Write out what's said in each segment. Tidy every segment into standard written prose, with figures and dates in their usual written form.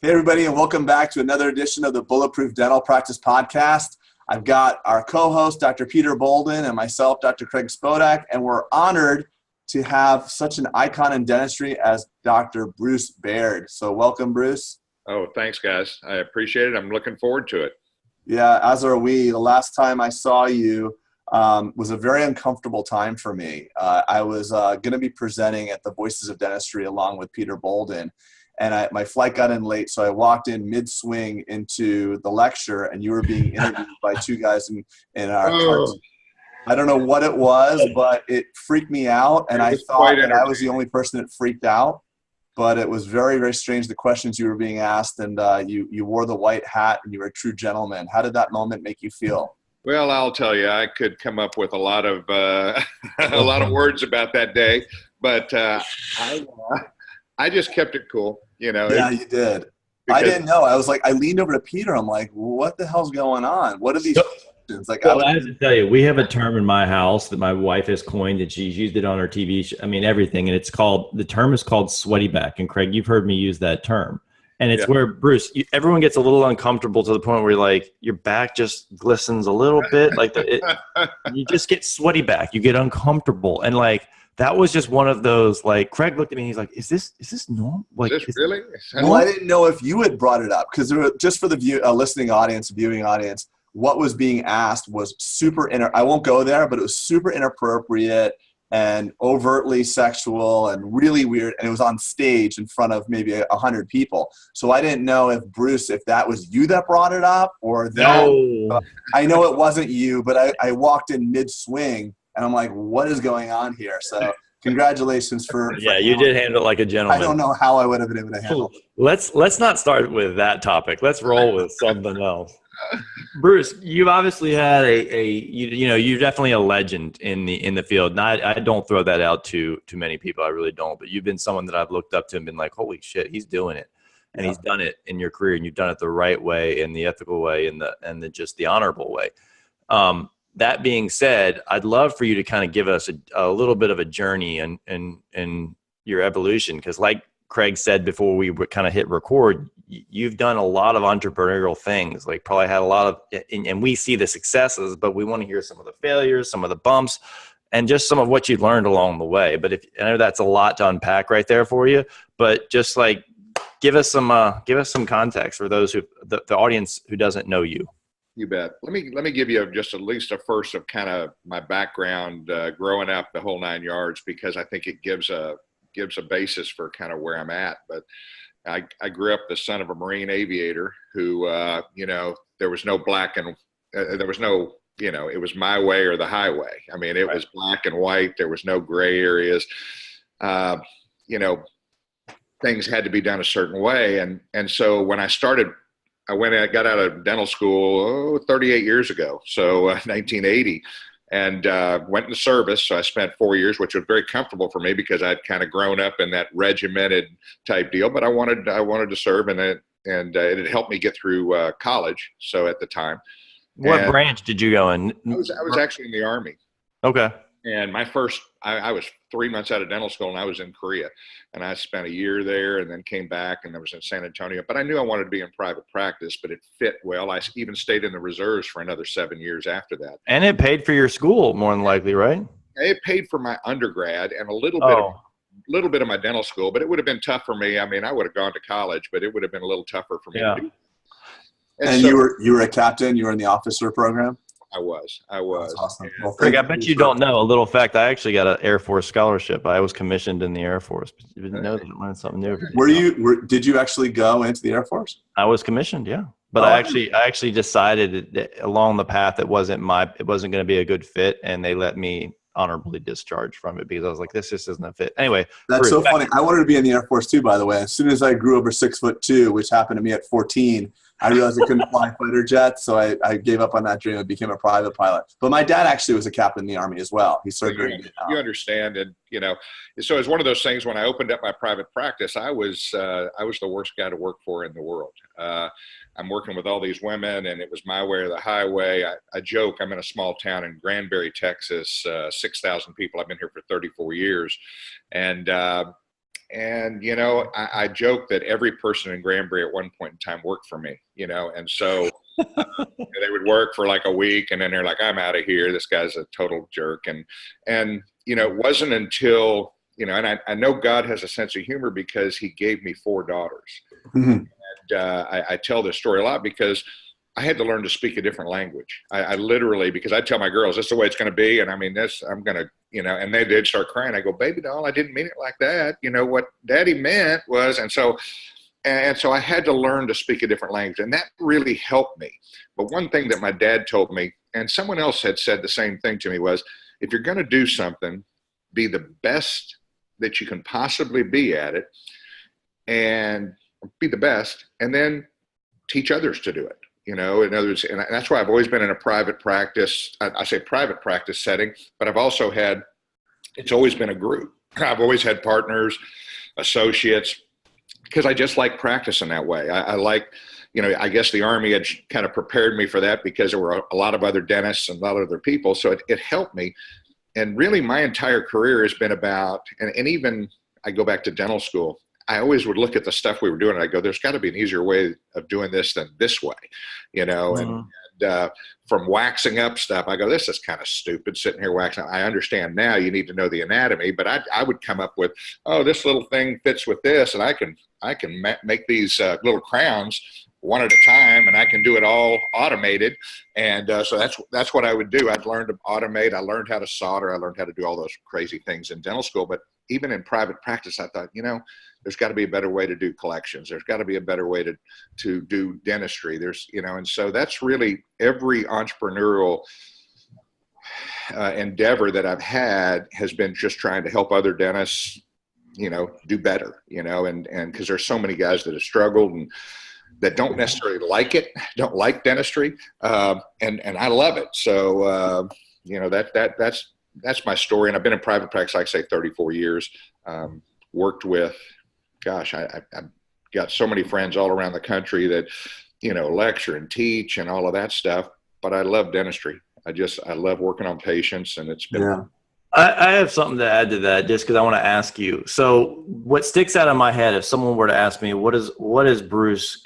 Hey, everybody, and welcome back to another edition of the Bulletproof Dental Practice Podcast. I've got our co-host, Dr. Peter Boulden, and myself, Dr. Craig Spodak, and we're honored to have such an icon in dentistry as Dr. Bruce Baird. So welcome, Bruce. Oh, thanks, guys. I appreciate it. I'm looking forward to it. Yeah, as are we. The last time I saw you was a very uncomfortable time for me. I was going to be presenting at the Voices of Dentistry along with Peter Boulden. And my flight got in late, so I walked in mid-swing into the lecture, and you were being interviewed by two guys in our cartoon. I don't know what it was, but it freaked me out, and I thought that I was the only person that freaked out. But it was very, very strange, the questions you were being asked, and you wore the white hat, and you were a true gentleman. How did that moment make you feel? Well, I'll tell you, I could come up with a lot of a lot of words about that day, but I just kept it cool, you know. Yeah, you did. I didn't know. I was like, I leaned over to Peter. I'm like, what the hell's going on? What are these questions? Like, I have to tell you, we have a term in my house that my wife has coined, and she's used it on her TV show. I mean, everything. And the term is called sweaty back. And Craig, you've heard me use that term. And it's where, Bruce, everyone gets a little uncomfortable to the point where you're like, your back just glistens a little bit. Like you just get sweaty back. You get uncomfortable. And like, that was just one of those, like, Craig looked at me and he's like, is this normal? Like, is this really? Well, I didn't know if you had brought it up because just for the listening audience, viewing audience, what was being asked was I won't go there, but it was super inappropriate and overtly sexual and really weird. And it was on stage in front of maybe 100 people. So I didn't know if Bruce, if that was you that brought it up or that. No. I know it wasn't you, but I walked in mid-swing. And I'm like, what is going on here? So congratulations for you did handle it like a gentleman. I don't know how I would have been able to handle it. Let's not start with that topic. Let's roll with something else. Bruce, you've obviously had you're definitely a legend in the field. And I don't throw that out to many people. I really don't. But you've been someone that I've looked up to and been like, holy shit, he's doing it. And he's done it in your career, and you've done it the right way, and the ethical way, and the honorable way. That being said, I'd love for you to kind of give us a little bit of a journey in your evolution. Because like Craig said before we kind of hit record, you've done a lot of entrepreneurial things, like probably had a lot of, and we see the successes, but we want to hear some of the failures, some of the bumps, and just some of what you learned along the way. But I know that's a lot to unpack right there for you, but just like give us some context for those the audience who doesn't know you. You bet. Let me give you just at least a first of kind of my background growing up, the whole 9 yards, because I think it gives a basis for kind of where I'm at. But I grew up the son of a Marine aviator who, there was no black and there was no, it was my way or the highway. I mean, it was black and white. There was no gray areas. Things had to be done a certain way. And so when I got out of dental school 38 years ago, so 1980, and went into service. So I spent 4 years, which was very comfortable for me because I'd kind of grown up in that regimented type deal. But I wanted to serve, and it had helped me get through college. So at the time, what branch did you go in? I was actually in the Army. Okay. And I was 3 months out of dental school, and I was in Korea, and I spent a year there and then came back, and I was in San Antonio. But I knew I wanted to be in private practice, but it fit well. I even stayed in the reserves for another 7 years after that. And it paid for your school, more than likely, right? It paid for my undergrad and a little bit of my dental school, but it would have been tough for me. I mean, I would have gone to college, but it would have been a little tougher for me to do. And so, you were a captain? You were in the officer program? I was. That's awesome. Well, Craig, I bet you don't know a little fact. I actually got an Air Force scholarship. I was commissioned in the Air Force. You didn't know that. I learned something new. Did you actually go into the Air Force? I was commissioned, yeah. But I actually decided that along the path it wasn't going to be a good fit, and they let me honorably discharge from it because I was like, this just isn't a fit. Anyway, that's so funny. I wanted to be in the Air Force too, by the way. As soon as I grew over 6'2", which happened to me at 14. I realized I couldn't fly fighter jets, so I gave up on that dream and became a private pilot. But my dad actually was a captain in the Army as well. He served during Vietnam. You understand, and so it's one of those things. When I opened up my private practice, I was the worst guy to work for in the world. I'm working with all these women, and it was my way or the highway. I joke, I'm in a small town in Granbury, Texas, 6,000 people. I've been here for 34 years, and And, you know, I joke that every person in Granbury at one point in time worked for me, you know, and so they would work for like a week and then they're like, I'm out of here. This guy's a total jerk. And, you know, it wasn't until, you know, and I know God has a sense of humor because he gave me 4 daughters. And I tell this story a lot because I had to learn to speak a different language. I literally, because I tell my girls, this is the way it's going to be. And I mean, I'm going to, you know, and they'd start crying. I go, baby doll, I didn't mean it like that. You know, what daddy meant was, and so I had to learn to speak a different language, and that really helped me. But one thing that my dad told me, and someone else had said the same thing to me, was if you're going to do something, be the best that you can possibly be at it, and be the best, and then teach others to do it. You know, in other words, and that's why I've always been in a private practice. I say private practice setting, but I've also it's always been a group. I've always had partners, associates, because I just like practicing that way. I like, you know, I guess the Army had kind of prepared me for that because there were a lot of other dentists and a lot of other people. So it helped me. And really my entire career has been about, and even I go back to dental school, I always would look at the stuff we were doing and I go, there's got to be an easier way of doing this than this way, you know, and from waxing up stuff, I go, this is kind of stupid sitting here waxing. I understand now you need to know the anatomy, but I would come up with, oh, this little thing fits with this. And I can make these little crowns one at a time, and I can do it all automated. And so that's what I would do. I'd learned to automate. I learned how to solder. I learned how to do all those crazy things in dental school. But even in private practice, I thought, you know, there's got to be a better way to do collections. There's got to be a better way to do dentistry. There's, you know, and so that's really every entrepreneurial endeavor that I've had has been just trying to help other dentists, you know, do better, you know, and because there's so many guys that have struggled and that don't necessarily like it, don't like dentistry. And I love it. So, you know, that's my story. And I've been in private practice, like I say, 34 years, worked with, gosh, I've got so many friends all around the country that, you know, lecture and teach and all of that stuff, but I love dentistry. I love working on patients, and it's been. Yeah. I have something to add to that just because I want to ask you. So what sticks out in my head, if someone were to ask me, what is Bruce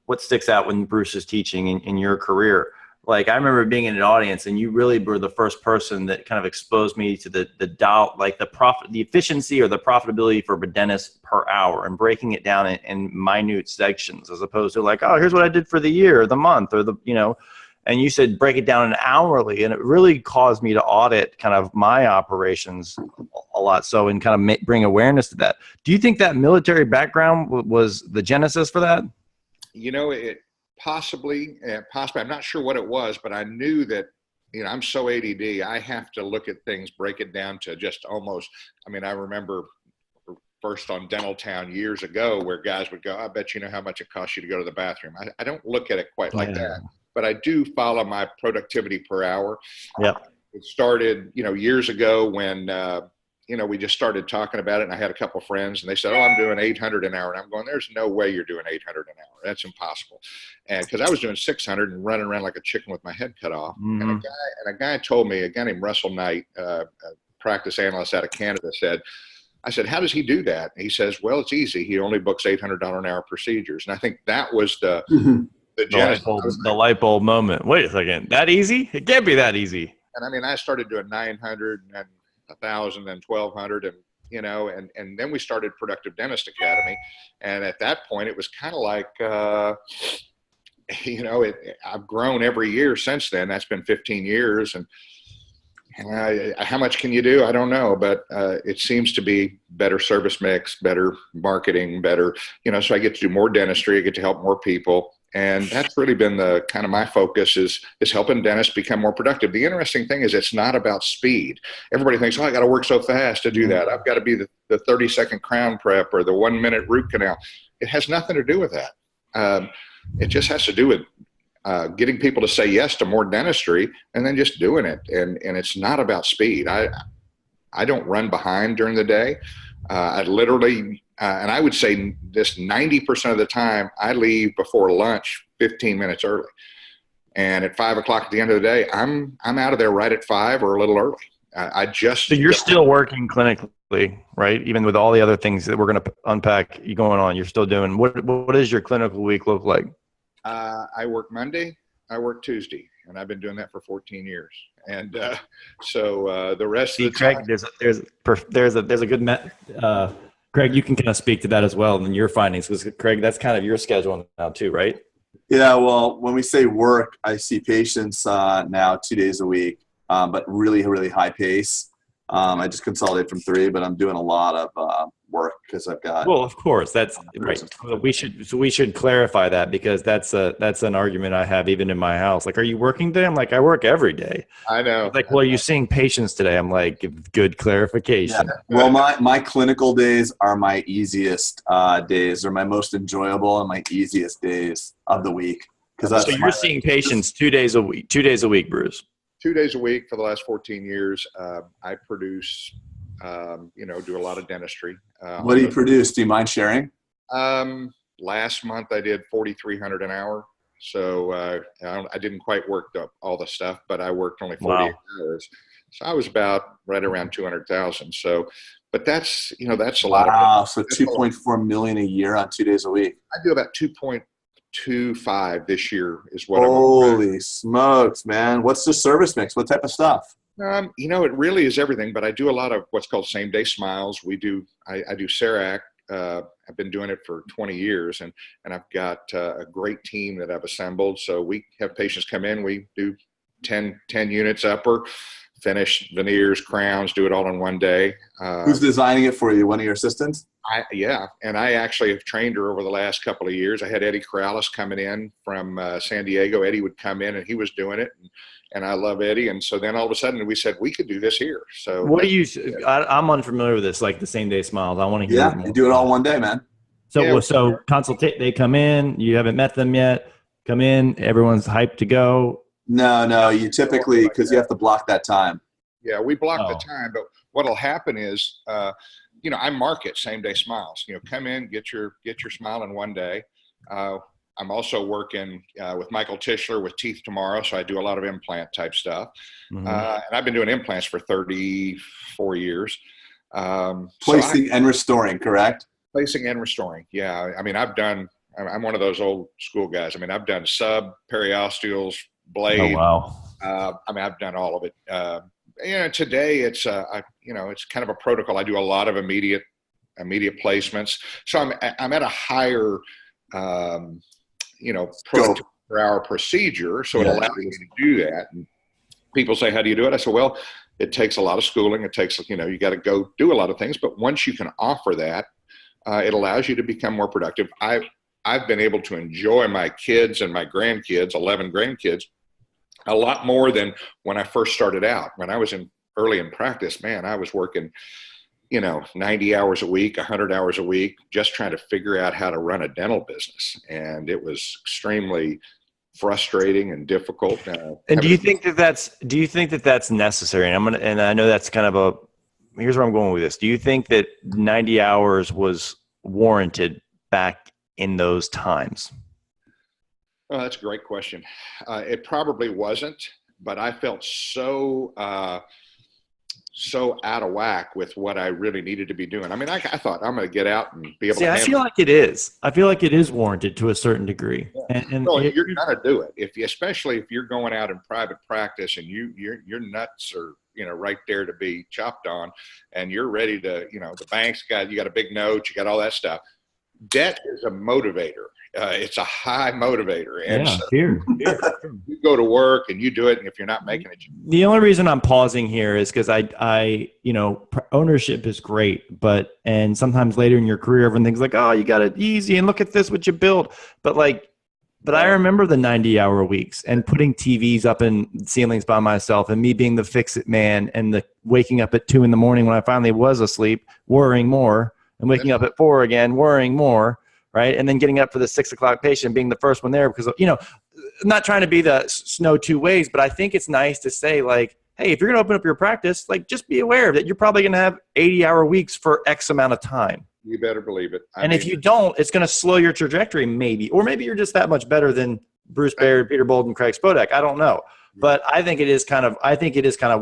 what sticks out when Bruce is teaching in your career? Like, I remember being in an audience and you really were the first person that kind of exposed me to the efficiency or the profitability for a dentist per hour, and breaking it down in minute sections, as opposed to like, oh, here's what I did for the year or the month or the, you know, and you said break it down in hourly, and it really caused me to audit kind of my operations a lot. So, and kind of bring awareness to that. Do you think that military background was the genesis for that? You know, possibly, I'm not sure what it was, but I knew that, you know, I'm so ADD, I have to look at things, break it down to just almost, I mean, I remember first on Dental Town years ago where guys would go, I bet you know how much it costs you to go to the bathroom. I don't look at it quite like that, but I do follow my productivity per hour. Yeah. It started, you know, years ago when, you know, we just started talking about it, and I had a couple of friends and they said, oh, I'm doing 800 an hour. And I'm going, there's no way you're doing 800 an hour. That's impossible. And because I was doing 600 and running around like a chicken with my head cut off. And a guy told me, a guy named Russell Knight, a practice analyst out of Canada, I said, how does he do that? And he says, well, it's easy. He only books $800 an hour procedures. And I think that was the light bulb moment. Wait a second, that easy? It can't be that easy. And I mean, I started doing 900 and then 1,000 and 1,200, and, you know, and then we started Productive Dentist Academy. And at that point it was kind of like, you know, I've grown every year since then. That's been 15 years. And how much can you do? I don't know, but it seems to be better service mix, better marketing, better, you know, so I get to do more dentistry. I get to help more people. And that's really been the kind of my focus is helping dentists become more productive. The interesting thing is it's not about speed. Everybody thinks, oh, I got to work so fast to do that. I've got to be the 30-second crown prep or the 1-minute root canal. It has nothing to do with that. It just has to do with getting people to say yes to more dentistry and then just doing it. And it's not about speed. I don't run behind during the day. I literally, and I would say this 90% of the time, I leave before lunch 15 minutes early. And at 5 o'clock at the end of the day, I'm out of there right at 5 or a little early. So you're still working clinically right? Even with all the other things that we're going to unpack you going on, you're still doing. What does your clinical week look like? I work Monday, I work Tuesday, and I've been doing that for 14 years. And so the rest of the Craig, time, there's a good Craig, you can kind of speak to that as well and your findings, because Craig, that's kind of your schedule now too, right? Yeah, well, when we say work, I see patients now 2 days a week, but really, really high pace. I just consolidated from 3, but I'm doing a lot of work because I've got. Well, of course, that's right. We should clarify that, because that's an argument I have even in my house. Like, are you working today? I'm like, I work every day. I know. Like, well, are you seeing patients today? I'm like, good clarification. Yeah. Well, my clinical days are my easiest days. They're my most enjoyable and my easiest days of the week. So you're seeing patients 2 days a week. 2 days a week, Bruce. 2 days a week for the last 14 years. I produce, do a lot of dentistry. What do you produce? Do you mind sharing? Last month I did 4,300 an hour. So I didn't quite work all the stuff, but I worked only 48 hours. So I was about right around 200,000. So, but that's a lot. Wow. So 2.4 million a year on 2 days a week. I do about 2.25 this year is what. Holy smokes, man. What's the service mix? What type of stuff? It really is everything, but I do a lot of what's called same day smiles. I do CERAC. I've been doing it for 20 years, and I've got a great team that I've assembled. So we have patients come in, we do 10 units upper, finish veneers, crowns, do it all in one day. Who's designing it for you? One of your assistants? And I actually have trained her over the last couple of years. I had Eddie Corrales coming in from San Diego. Eddie would come in and he was doing it, and I love Eddie. And so then all of a sudden we said we could do this here. So what do you? I'm unfamiliar with this, like the same day smiles. I want to hear. Yeah, you do it all one day, man. So consultate. They come in. You haven't met them yet. Come in. Everyone's hyped to go. No. You typically, because you have to block that time. Yeah, we block the time. But what'll happen is, I market same day smiles. Come in, get your smile in one day. I'm also working with Michael Tischler with Teeth Tomorrow, so I do a lot of implant type stuff. Mm-hmm. And I've been doing implants for 34 years. Placing and restoring, correct? Placing and restoring, yeah. I mean, I'm one of those old school guys. I mean, I've done sub, periosteals, blade. Oh, wow. I've done all of it. Today it's it's kind of a protocol. I do a lot of immediate placements. So I'm at a higher productivity per hour procedure. So it allows me to do that. And people say, how do you do it? I say, well, it takes a lot of schooling. It takes, you got to go do a lot of things. But once you can offer that, it allows you to become more productive. I've been able to enjoy my kids and my grandkids, 11 grandkids, a lot more than when I first started out. When I was early in practice, man, I was working, 90 hours a week, 100 hours a week, just trying to figure out how to run a dental business. And it was extremely frustrating and difficult. And do you think that that's necessary? And I know that's kind of here's where I'm going with this. Do you think that 90 hours was warranted back in those times? Oh, that's a great question. It probably wasn't, but I felt so out of whack with what I really needed to be doing. I mean, I thought I'm going to get out and be able to. I feel like it is. I feel like it is warranted to a certain degree. Yeah. And you're going to do it especially if you're going out in private practice and your nuts are right there to be chopped on, and you're ready to the bank's you got a big note, you got all that stuff. Debt is a motivator. It's a high motivator. And here. You go to work and you do it, and if you're not making it. The only reason I'm pausing here is because ownership is great, and sometimes later in your career, everything's like, oh, you got it easy, and look at this, what you built. But I remember the 90-hour weeks and putting TVs up in ceilings by myself, and me being the fixit man, and the waking up at 2 a.m. when I finally was asleep, worrying more, and waking up at 4 again, worrying more. Right. And then getting up for the 6 o'clock patient, being the first one there, because, not trying to be the snow two ways, but I think it's nice to say, like, hey, if you're going to open up your practice, just be aware that you're probably going to have 80-hour weeks for X amount of time. You better believe it. If you don't, it's going to slow your trajectory, maybe, or maybe you're just that much better than Bruce Baird, Peter Boulden, Craig Spodak. I don't know, but I think it is kind of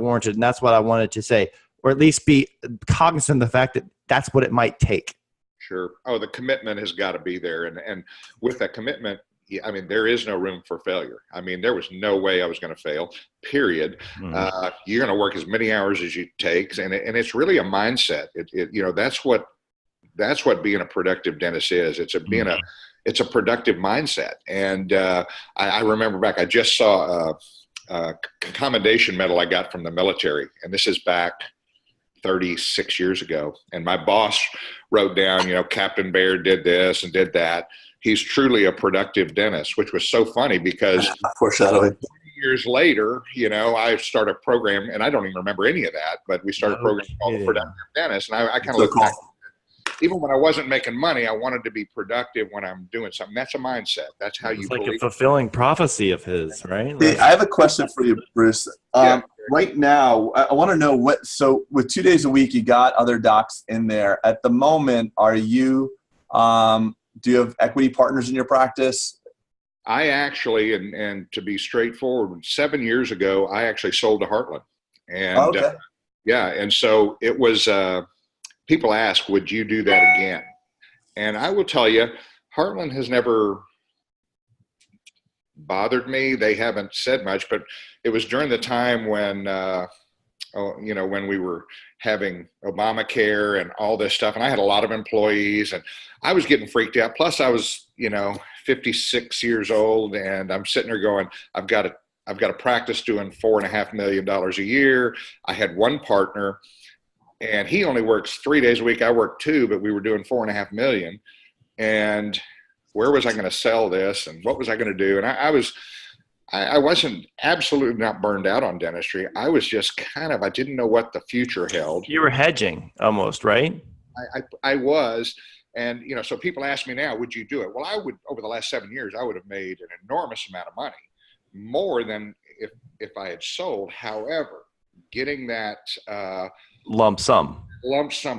warranted. And that's what I wanted to say. or at least be cognizant of the fact that that's what it might take. Sure. Oh, the commitment has got to be there. And with that commitment, I mean, there is no room for failure. I mean, there was no way I was going to fail, period. You're going to work as many hours as you take. And it's really a mindset. That's what being a productive dentist is. It's a productive mindset. And I remember back, I just saw a commendation medal I got from the military. And this is back 36 years ago. And my boss wrote down, Captain Baird did this and did that. He's truly a productive dentist, which was so funny because foreshadowing. Years later, I started a program, and I don't even remember any of that, but we started a program called the Productive Dentist. And I kind of look back. Even when I wasn't making money, I wanted to be productive when I'm doing something. That's a mindset. That's how you like a fulfilling prophecy of his, right? Hey, I have a question for you, Bruce. Right now, I want to know so with 2 days a week, you got other docs in there. At the moment, are you, do you have equity partners in your practice? I actually, and to be straightforward, 7 years ago, I actually sold to Heartland. And and so it was, people ask, would you do that again? And I will tell you, Heartland has never bothered me. They haven't said much, but it was during the time when, when we were having Obamacare and all this stuff. And I had a lot of employees and I was getting freaked out. Plus I was, 56 years old and I'm sitting there going, I've got to practice doing $4.5 million a year. I had one partner and he only works 3 days a week. I work 2, but we were doing $4.5 million. And where was I going to sell this? And what was I going to do? And I wasn't absolutely not burned out on dentistry. I was just I didn't know what the future held. You were hedging almost, right? I was. And, so people ask me now, would you do it? Well, I would, over the last 7 years, I would have made an enormous amount of money, more than if I had sold. However, getting that lump sum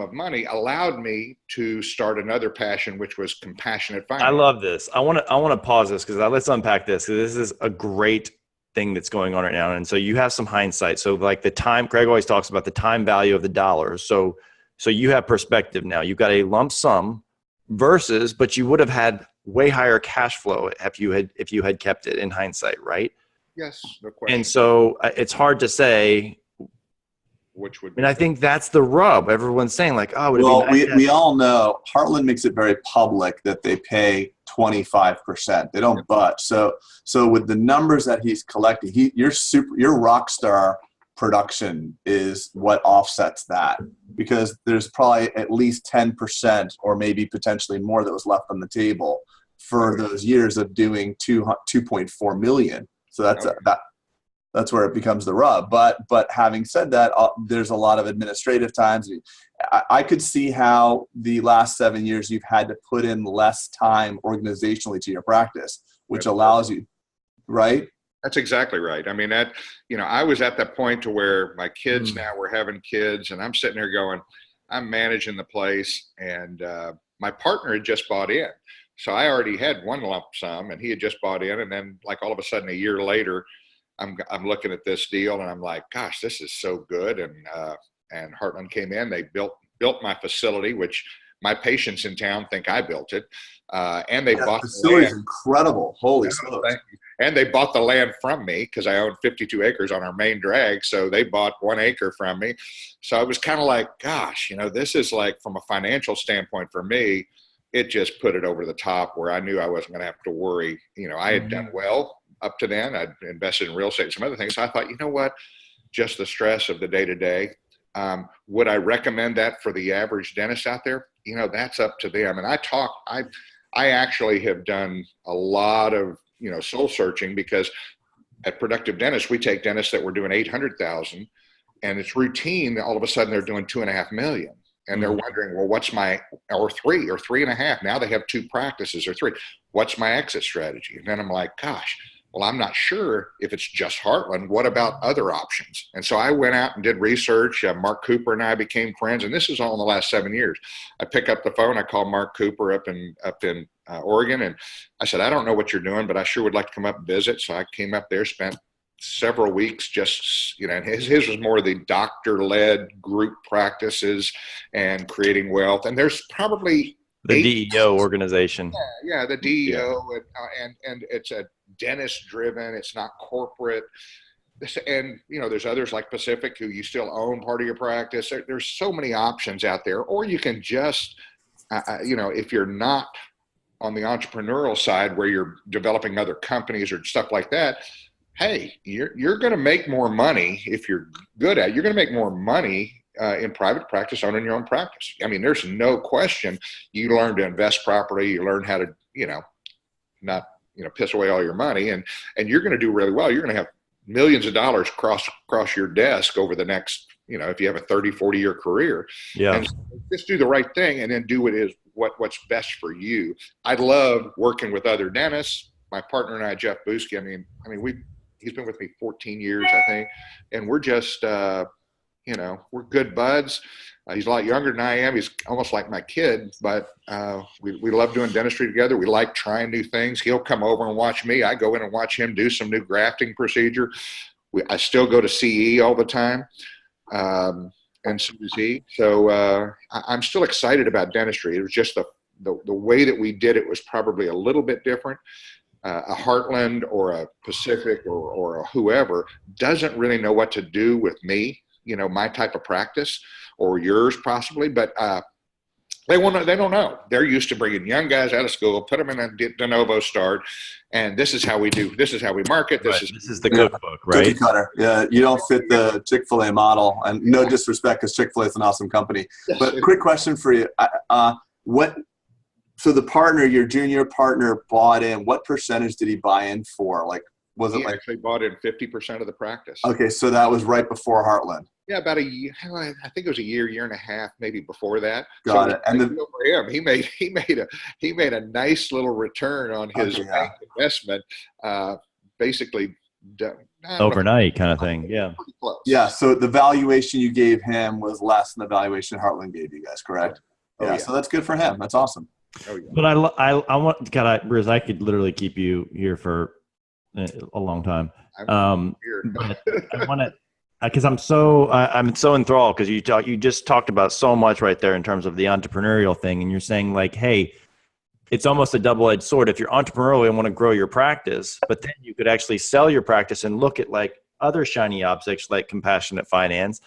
of money allowed me to start another passion, which was compassionate finance. I love this. I want to pause this because let's unpack this. This is a great thing that's going on right now. And so you have some hindsight. So like the time, Craig always talks about the time value of the dollar. So you have perspective now. You've got a lump sum versus, but you would have had way higher cash flow if you had kept it in hindsight, right? Yes, no question. And so it's hard to say. Which would be, and I think that's the rub. Everyone's saying like, oh, we all know Heartland makes it very public that they pay 25%. They don't budge. So with the numbers that he's collecting, your rock star production is what offsets that, because there's probably at least 10% or maybe potentially more that was left on the table for those years of doing 2.4 million. So that's where it becomes the rub. But having said that, there's a lot of administrative times. I could see how the last 7 years you've had to put in less time organizationally to your practice, which allows you, right? That's exactly right. I mean, I was at that point to where my kids now were having kids and I'm sitting there going, I'm managing the place. And my partner had just bought in. So I already had one lump sum and he had just bought in. And then like all of a sudden a year later, I'm looking at this deal and I'm like, gosh, this is so good. And Heartland came in, they built my facility, which my patients in town think I built it. And they bought the facility is incredible. Holy smokes. And they bought the land from me because I own 52 acres on our main drag. So they bought 1 acre from me. So I was kind of like, gosh, this is like from a financial standpoint for me, it just put it over the top where I knew I wasn't going to have to worry. I had done well up to then. I'd invested in real estate and some other things. So I thought, you know what, just the stress of the day to day. Would I recommend that for the average dentist out there? That's up to them. And I actually have done a lot of, soul searching, because at Productive Dentist, we take dentists that were doing 800,000 and it's routine. All of a sudden they're doing 2.5 million. And they're wondering, well, what's or 3 or 3.5. Now they have 2 practices or 3. What's my exit strategy? And then I'm like, gosh, well, I'm not sure if it's just Heartland. What about other options? And so I went out and did research. Mark Cooper and I became friends, and this is all in the last 7 years. I pick up the phone. I call Mark Cooper up in Oregon, and I said, I don't know what you're doing, but I sure would like to come up and visit. So I came up there, spent several weeks, just, and his was more the doctor-led group practices and creating wealth. And there's probably the DEO organization. Yeah, the DEO, and it's a dentist-driven. It's not corporate. And, there's others like Pacific who you still own part of your practice. There's so many options out there. Or you can just, if you're not on the entrepreneurial side where you're developing other companies or stuff like that, hey, you're going to make more money if you're good at it. You're going to make more money in private practice owning your own practice. I mean, there's no question. You learn to invest properly. You learn how to, not, piss away all your money, and you're going to do really well. You're going to have millions of dollars cross your desk over the next, if you have a 30, 40-year career. Yeah. And so just do the right thing and then do what's best for you. I love working with other dentists. My partner and I, Jeff Buski, he's been with me 14 years, I think. And we're just, we're good buds. He's a lot younger than I am. He's almost like my kid, but we love doing dentistry together. We like trying new things. He'll come over and watch me. I go in and watch him do some new grafting procedure. I still go to CE all the time, and so does he. So I'm still excited about dentistry. It was just the way that we did it was probably a little bit different. A Heartland or a Pacific or a whoever doesn't really know what to do with me, my type of practice, or yours possibly, but they don't know. They're used to bringing young guys out of school, put them in a de novo start, and this is how we do. This is how we market. This is the cookbook, right? Cookie cutter. Yeah, you don't fit the Chick-fil-A model, and no disrespect, because Chick-fil-A is an awesome company. But quick question for you: so the partner, your junior partner, bought in. What percentage did he buy in for? Like, was it like actually bought in 50% of the practice? Okay, so that was right before Heartland. Yeah, about a year. I think it was a year and a half, maybe before that. Got it. And then for him, he made a nice little return on his bank investment, basically overnight kind of thing. Yeah. Yeah. So the valuation you gave him was less than the valuation Heartland gave you guys, correct? Yeah. So that's good for him. That's awesome. Oh, yeah. But I want, Bruce, I could literally keep you here for a long time. But I want to, because I'm so enthralled, because you just talked about so much right there in terms of the entrepreneurial thing, and you're saying like, hey, it's almost a double-edged sword. If you're entrepreneurial and want to grow your practice, but then you could actually sell your practice and look at like other shiny objects like compassionate finance,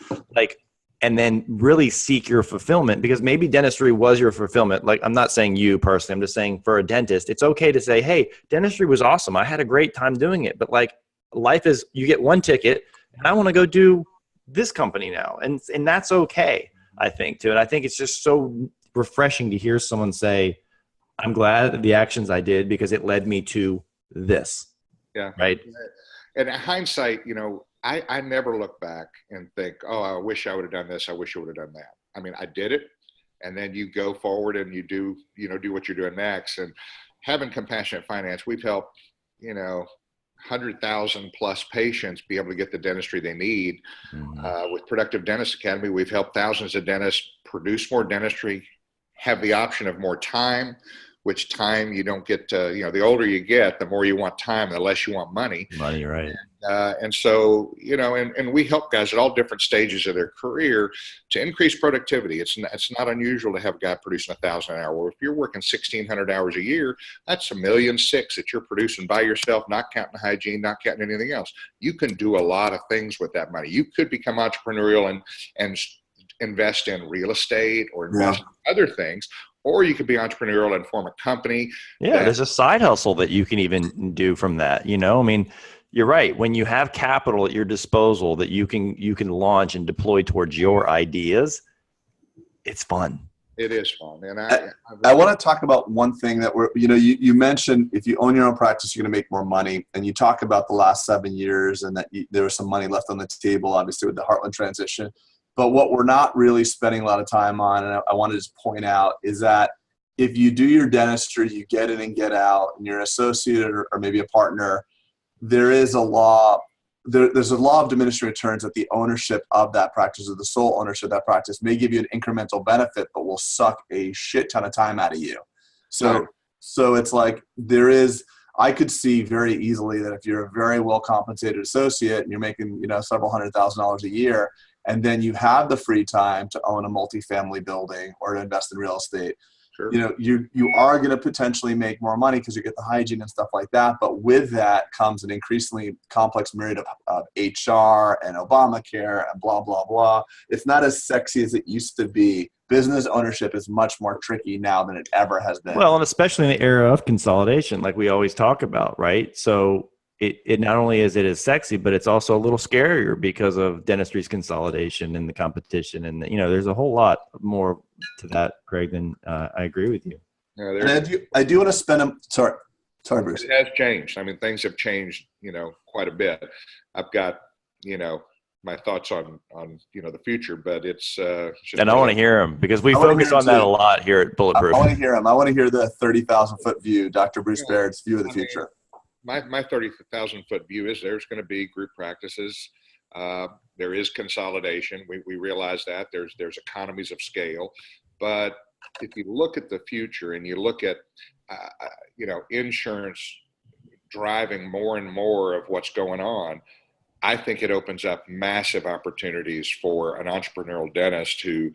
and then really seek your fulfillment, because maybe dentistry was your fulfillment. Like, I'm not saying you personally, I'm just saying for a dentist, it's okay to say, hey, dentistry was awesome. I had a great time doing it. But like, life is, you get one ticket and I want to go do this company now. And that's okay, I think, too. And I think it's just so refreshing to hear someone say, I'm glad the actions I did because it led me to this. Yeah. Right. And in hindsight, I never look back and think, oh, I wish I would have done this. I wish I would have done that. I mean, I did it. And then you go forward and you do what you're doing next. And having compassionate finance, we've helped, 100,000 plus patients be able to get the dentistry they need. With Productive Dentist Academy, we've helped thousands of dentists produce more dentistry, have the option of more time, which time you don't get to, the older you get, the more you want time, the less you want money. Money, right. And so, and we help guys at all different stages of their career to increase productivity. It's not unusual to have a guy producing 1,000 an hour. Well, if you're working 1,600 hours a year, that's $1.6 million that you're producing by yourself, not counting hygiene, not counting anything else. You can do a lot of things with that money. You could become entrepreneurial and invest in real estate or invest in other things. Or you could be entrepreneurial and form a company. Yeah, there's a side hustle that you can even do from that. I mean, you're right. When you have capital at your disposal that you can launch and deploy towards your ideas, it's fun. It is fun. And I want to talk about one thing that you mentioned, if you own your own practice, you're going to make more money. And you talk about the last 7 years and that there was some money left on the table, obviously with the Heartland transition. But what we're not really spending a lot of time on, and I want to just point out, is that if you do your dentistry, you get in and get out, and you're an associate or maybe a partner, there is a law. There's a law of diminishing returns that the ownership of that practice or the sole ownership of that practice may give you an incremental benefit, but will suck a shit ton of time out of you. So it's like there is I could see very easily that if you're a very well compensated associate and you're making, several $100,000 a year, and then you have the free time to own a multifamily building or to invest in real estate, Sure. you are going to potentially make more money because you get the hygiene and stuff like that. But with that comes an increasingly complex myriad of HR and Obamacare and blah, blah, blah. It's not as sexy as it used to be. Business ownership is much more tricky now than it ever has been. Well, and especially in the era of consolidation, like we always talk about, right? So it not only is it as sexy, but it's also a little scarier because of dentistry's consolidation and the competition. And, there's a whole lot more to that, Craig, than I agree with you. Yeah, and I do want to spend sorry, Bruce. It has changed. I mean, things have changed, quite a bit. I've got, my thoughts on the future, but it's just, and I want to hear them because we focus on that a lot here at Bulletproof. I want to hear them. I want to hear the 30,000 foot view, Dr. Bruce Baird's view of the future. My 30,000 foot view is there's going to be group practices. There is consolidation. We realize that there's economies of scale, but if you look at the future and you look at insurance driving more and more of what's going on, I think it opens up massive opportunities for an entrepreneurial dentist who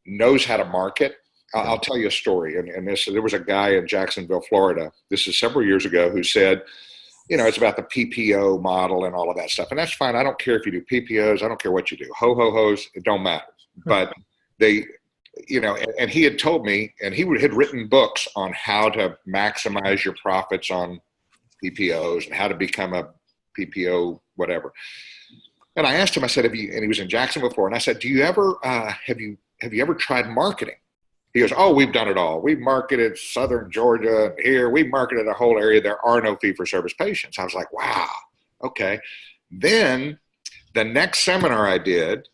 knows how to market. I'll tell you a story. And there was a guy in Jacksonville, Florida, this is several years ago, who said, it's about the PPO model and all of that stuff. And that's fine. I don't care if you do PPOs. I don't care what you do. Ho-ho-hos, it don't matter. But they, and he had told me, and he had written books on how to maximize your profits on PPOs and how to become a PPO, whatever. And I asked him, I said, and he was in Jacksonville, Florida. And I said, do you ever, have you ever tried marketing? He goes, oh, we've done it all. We've marketed Southern Georgia here. We've marketed a whole area. There are no fee-for-service patients. I was like, wow, okay. Then the next seminar I did,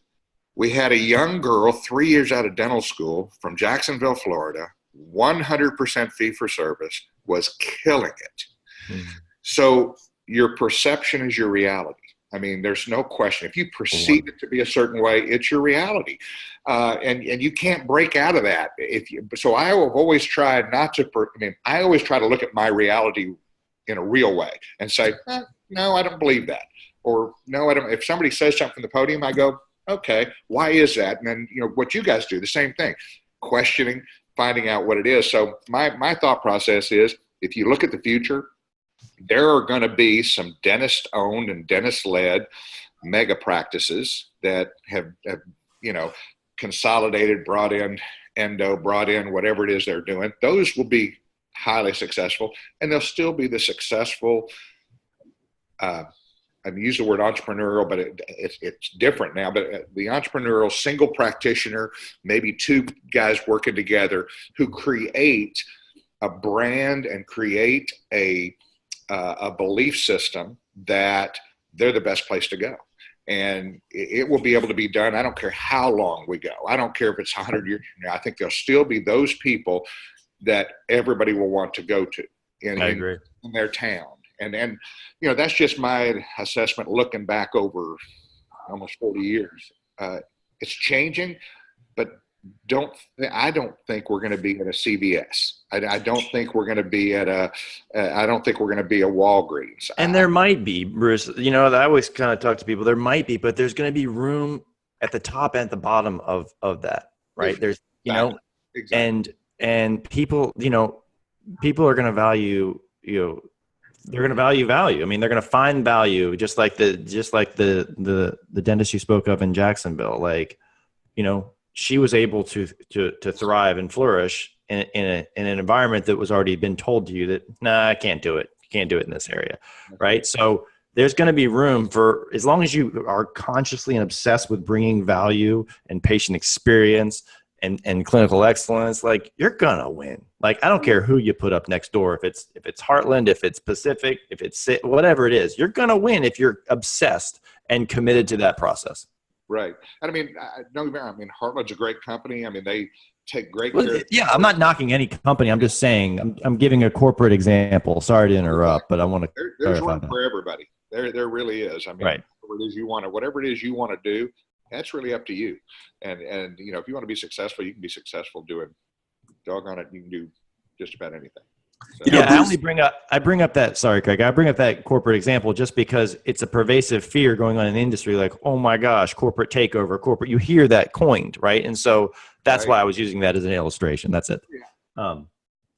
we had a young girl, 3 years out of dental school from Jacksonville, Florida, 100% fee-for-service, was killing it. Mm-hmm. So your perception is your reality. I mean, there's no question. If you perceive it to be a certain way, it's your reality. And you can't break out of that. So I have always tried not to, I always try to look at my reality in a real way and say, no, I don't believe that. Or no, I don't. If somebody says something from the podium, I go, okay, why is that? And then, what you guys do, the same thing, questioning, finding out what it is. So my thought process is, if you look at the future, there are going to be some dentist-owned and dentist-led mega practices that have consolidated, brought in endo, brought in whatever it is they're doing. Those will be highly successful, and they'll still be the successful. I use the word entrepreneurial, but it's different now. But the entrepreneurial single practitioner, maybe two guys working together who create a brand and create a belief system that they're the best place to go. And it will be able to be done. I don't care how long we go. I don't care if it's 100 years from now. I think there'll still be those people that everybody will want to go to in their town. And that's just my assessment looking back over almost 40 years. It's changing, but I don't think we're going to be at a CVS. I don't think we're going to be at I don't think we're going to be a Walgreens. And there might be, Bruce, I always kind of talk to people, there might be, but there's going to be room at the top and at the bottom of that, right? There's, exactly. and people, people are going to value, they're going to value. I mean, they're going to find value, just like the dentist you spoke of in Jacksonville. Like, she was able to thrive and flourish in an environment that was already been told to you that, I can't do it. You can't do it in this area, right? So there's going to be room for, as long as you are consciously and obsessed with bringing value and patient experience and clinical excellence, like, you're going to win. Like, I don't care who you put up next door. If it's Heartland, if it's Pacific, if it's whatever it is, you're going to win if you're obsessed and committed to that process. Right. And Heartland's a great company. I mean, they take great care. Yeah, I'm not knocking any company. I'm just saying, I'm giving a corporate example. Sorry to interrupt, but I want to there's room for everybody. There really is. I mean, right. whatever it is you want to do, that's really up to you. And if you want to be successful, you can be successful doing, doggone it, you can do just about anything. So, You know, Yeah, Bruce, I bring up that, sorry, Craig, I bring up that corporate example just because it's a pervasive fear going on in the industry. Like, oh my gosh, corporate takeover, corporate, you hear that coined, right? And so that's right. why I was using that as an illustration. That's it.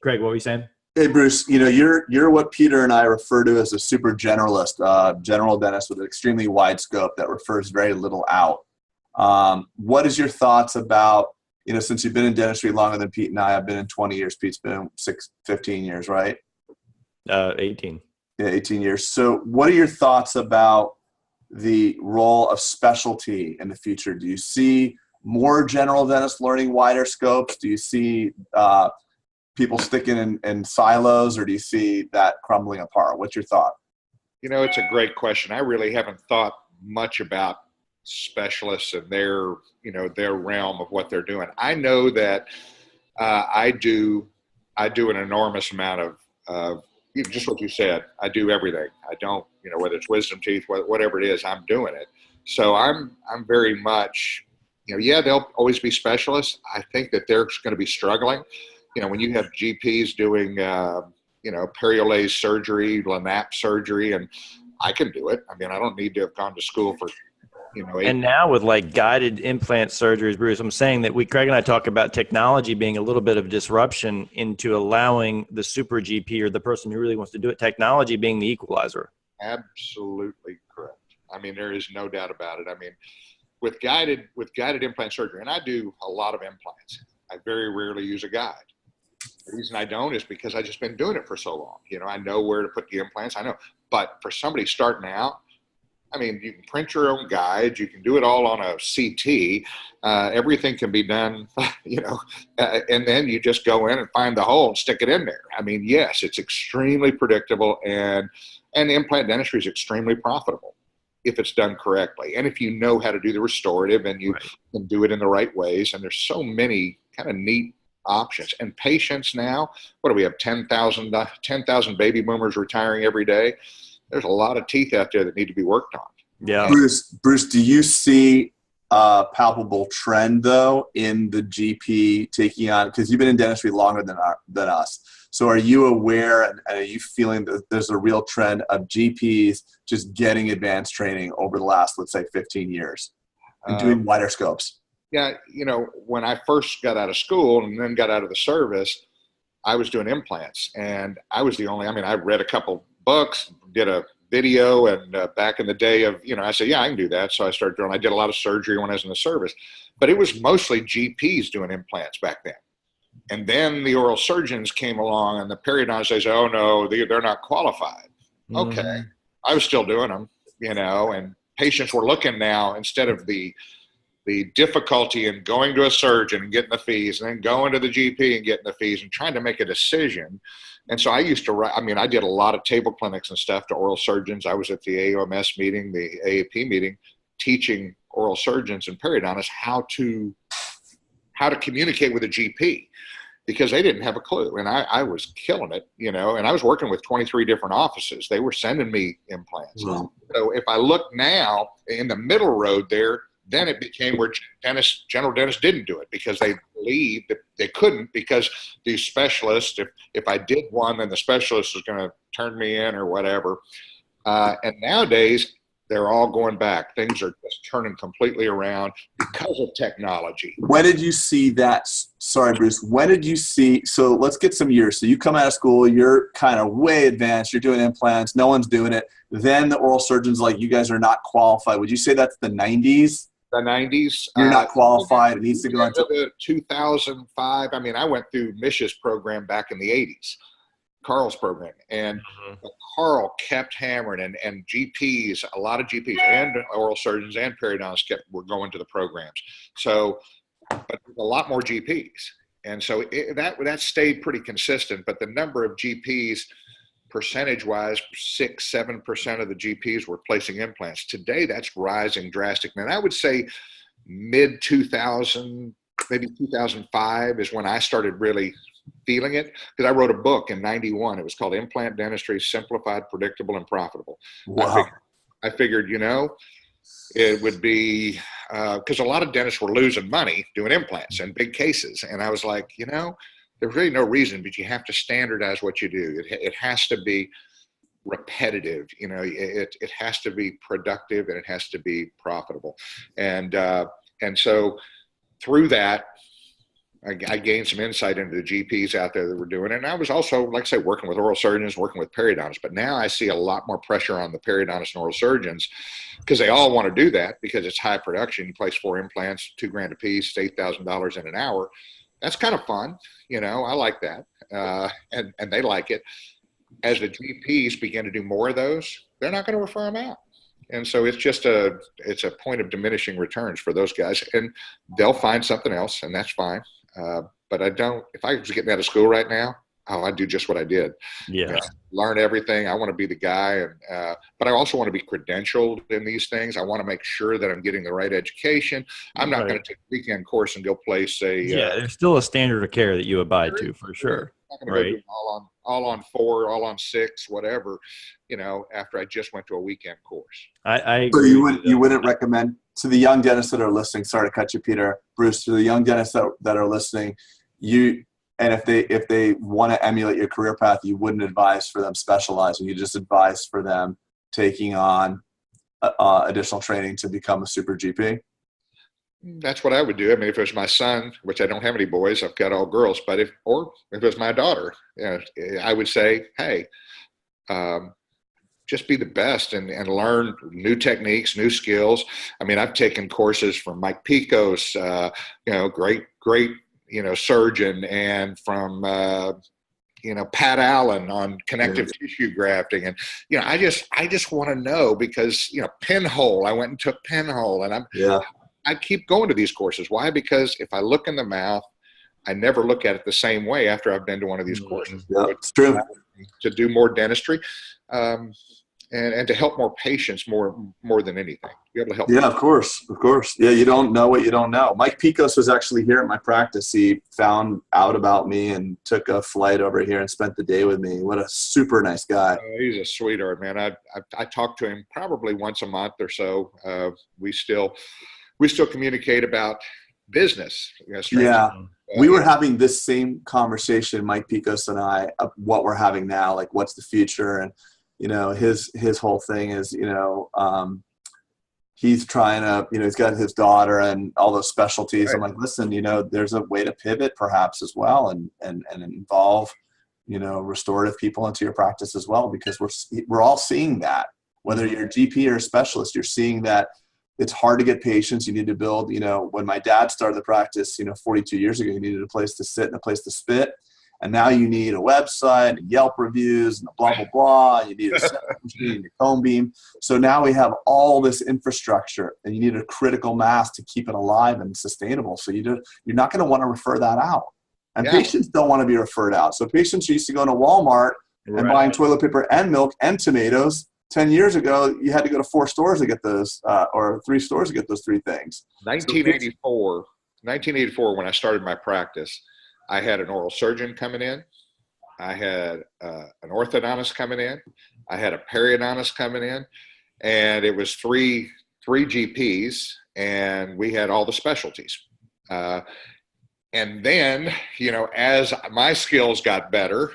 Craig, what were you saying? hey Bruce, you know, you're what Peter and I refer to as a super generalist, general dentist with an extremely wide scope that refers very little out. What is your thoughts about, you know, since you've been in dentistry longer than Pete and I, I've been in 20 years, Pete's been in 15 years, right? 18. Yeah, 18 years. So what are your thoughts about the role of specialty in the future? Do you see more general dentists learning wider scopes? Do you see people sticking in silos, or do you see that crumbling apart? What's your thought? You know, it's a great question. I really haven't thought much about specialists and their, you know, their realm of what they're doing. I know that I do an enormous amount of just what you said. I do everything. I don't, you know, whether it's wisdom teeth, whatever it is, I'm doing it. So I'm very much, you know, yeah, there'll always be specialists. I think that they're going to be struggling. You know, when you have GPs doing, you know, periolase surgery, Lanap surgery, and I can do it. I mean, I don't need to have gone to school for, you know, And now with like guided implant surgeries, Bruce, I'm saying that Craig and I talk about technology being a little bit of disruption into allowing the super GP or the person who really wants to do it, technology being the equalizer. Absolutely correct. I mean, there is no doubt about it. I mean, with guided implant surgery, and I do a lot of implants, I very rarely use a guide. The reason I don't is because I've just been doing it for so long. You know, I know where to put the implants. I know. But for somebody starting out, I mean, you can print your own guides. You can do it all on a CT. Everything can be done, you know, and then you just go in and find the hole and stick it in there. I mean, yes, it's extremely predictable, and implant dentistry is extremely profitable if it's done correctly. And if you know how to do the restorative and you can do it in the right ways. And there's so many kind of neat options. And patients now, what do we have, 10,000 baby boomers retiring every day? There's a lot of teeth out there that need to be worked on. Yeah. Bruce, do you see a palpable trend though in the GP taking on, because you've been in dentistry longer than us. So are you aware and are you feeling that there's a real trend of GPs just getting advanced training over the last, let's say, 15 years and doing wider scopes? Yeah. You know, when I first got out of school and then got out of the service, I was doing implants, and I was the only, I mean, I read a couple books, did a video, and back in the day of, you know, I said, yeah, I can do that. So I started doing, I did a lot of surgery when I was in the service, but it was mostly GPs doing implants back then. And then the oral surgeons came along and the periodontists, they said, oh no, they're not qualified. Okay. I was still doing them, you know, and patients were looking now, instead of the difficulty in going to a surgeon and getting the fees, and then going to the GP and getting the fees and trying to make a decision. And so I used to write, I mean, I did a lot of table clinics and stuff to oral surgeons. I was at the AOMS meeting, the AAP meeting, teaching oral surgeons and periodontists how to communicate with a GP, because they didn't have a clue. And I was killing it, you know, and I was working with 23 different offices. They were sending me implants. Wow. So if I look now in the middle road there, then it became where general dentists didn't do it because they believed that they couldn't, because these specialists, if I did one, then the specialist was going to turn me in or whatever. And nowadays, they're all going back. Things are just turning completely around because of technology. When did you see that? Sorry, Bruce. When did you see? So let's get some years. So you come out of school, you're kind of way advanced. You're doing implants. No one's doing it. Then the oral surgeons like, you guys are not qualified. Would you say that's the 90s? The 90s. You're not qualified. It needs to go into 2005. I mean, I went through Mish's program back in the 80s, Carl's program, and Carl kept hammering, and GPs, a lot of GPs and oral surgeons and periodontists were going to the programs. So, but a lot more GPs, and so that stayed pretty consistent. But the number of GPs, percentage-wise, 6-7% of the GPs were placing implants. Today, that's rising drastically. And I would say mid-2000, maybe 2005 is when I started really feeling it, because I wrote a book in 91. It was called Implant Dentistry, Simplified, Predictable, and Profitable. wow. I figured, you know, it would be, because a lot of dentists were losing money doing implants in big cases. And I was like, you know, there's really no reason, but you have to standardize what you do. It has to be repetitive, it has to be productive, and it has to be profitable. And so through that, I gained some insight into the GPs out there that were doing it. And I was also, like I say, working with oral surgeons, working with periodontists. But now I see a lot more pressure on the periodontists and oral surgeons because they all want to do that because it's high production. You place 4 implants, $2,000 a piece, $8,000 in an hour. That's kind of fun. I like that. And they like it. As the GPs begin to do more of those, they're not going to refer them out. And so it's a point of diminishing returns for those guys, and they'll find something else, and that's fine. But if I was getting out of school right now, I'd do just what I did. Yeah. Learn everything. I want to be the guy. But I also want to be credentialed in these things. I want to make sure that I'm getting the right education. I'm not going to take a weekend course and go place there's still a standard of care that you abide to, for sure. I'm not going to go do all on 4, all on 6, whatever, after I just went to a weekend course. I agree. So you wouldn't recommend to the young dentists that are listening, sorry to cut you, Peter, Bruce, to the young dentists that are listening, and if they want to emulate your career path, you wouldn't advise for them specializing. You just advise for them taking on additional training to become a super GP. That's what I would do. I mean, if it was my son, which I don't have any boys, I've got all girls, but if it was my daughter, I would say, hey, just be the best and learn new techniques, new skills. I mean, I've taken courses from Mike Pecos, great, surgeon, and from, Pat Allen on connective tissue grafting. And, I just want to know because, pinhole, I went and took pinhole, and I keep going to these courses. Why? Because if I look in the mouth, I never look at it the same way after I've been to one of these courses. Yeah, it's true. To do more dentistry, and to help more patients more than anything. Be able to help. Yeah, of course. Yeah, you don't know what you don't know. Mike Pecos was actually here at my practice. He found out about me and took a flight over here and spent the day with me. What a super nice guy. He's a sweetheart, man. I talk to him probably once a month or so. We still communicate about business. We were having this same conversation, Mike Pecos and I, of what we're having now, like what's the future. And, his whole thing is, he's trying to, he's got his daughter and all those specialties. Right. I'm like, listen, there's a way to pivot perhaps as well and involve, restorative people into your practice as well, because we're all seeing that, whether you're a GP or a specialist, you're seeing that it's hard to get patients. You need to build, when my dad started the practice, 42 years ago, he needed a place to sit and a place to spit. And now you need a website and Yelp reviews and blah, blah, blah. You need a machine and a cone beam. So now we have all this infrastructure and you need a critical mass to keep it alive and sustainable. So you're not going to want to refer that out. And patients don't want to be referred out. So patients used to go to Walmart and buying toilet paper and milk and tomatoes. 10 years ago, you had to go to 4 stores to get those, or 3 stores to get those 3 things. 1984, when I started my practice, I had an oral surgeon coming in. I had an orthodontist coming in. I had a periodontist coming in. And it was three GPs, and we had all the specialties. And then, as my skills got better,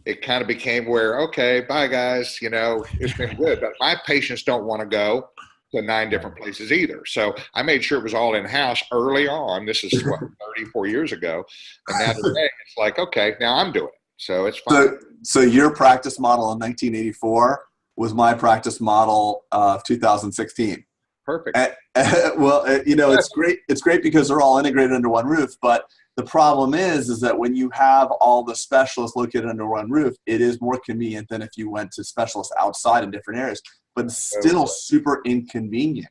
it kind of became where, okay, bye guys, it's been good, but my patients don't want to go to 9 different places either. So I made sure it was all in-house early on. This is 34 years ago. And now today it's like, okay, now I'm doing it. So it's fine. So your practice model in 1984 was my practice model of 2016. Perfect. Well, it's great. It's great because they're all integrated under one roof, but the problem is that when you have all the specialists located under one roof, it is more convenient than if you went to specialists outside in different areas, but it's still super inconvenient.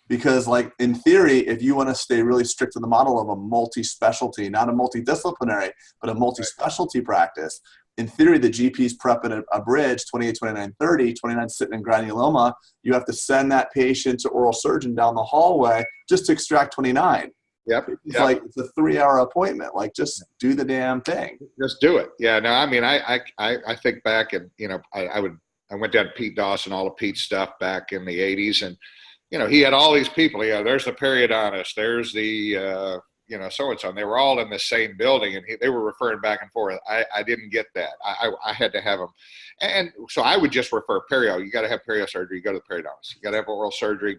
Because like in theory, if you want to stay really strict to the model of a multi-specialty, not a multidisciplinary, but a multi-specialty practice, in theory, the GP's prepping a bridge, 28, 29, 30, 29 sitting in granuloma, you have to send that patient to oral surgeon down the hallway just to extract 29. It's like, it's a 3-hour appointment. Like, just do the damn thing. Just do it. Yeah. No, I mean, I think back and, I went down to Pete Dawson, all of Pete's stuff back in the 80s. And, he had all these people. There's the periodontist. There's the, so-and-so, and they were all in the same building, and they were referring back and forth. I didn't get that. I had to have them. And so I would just refer perio. You got to have perio surgery. You go to the periodontist. You got to have oral surgery,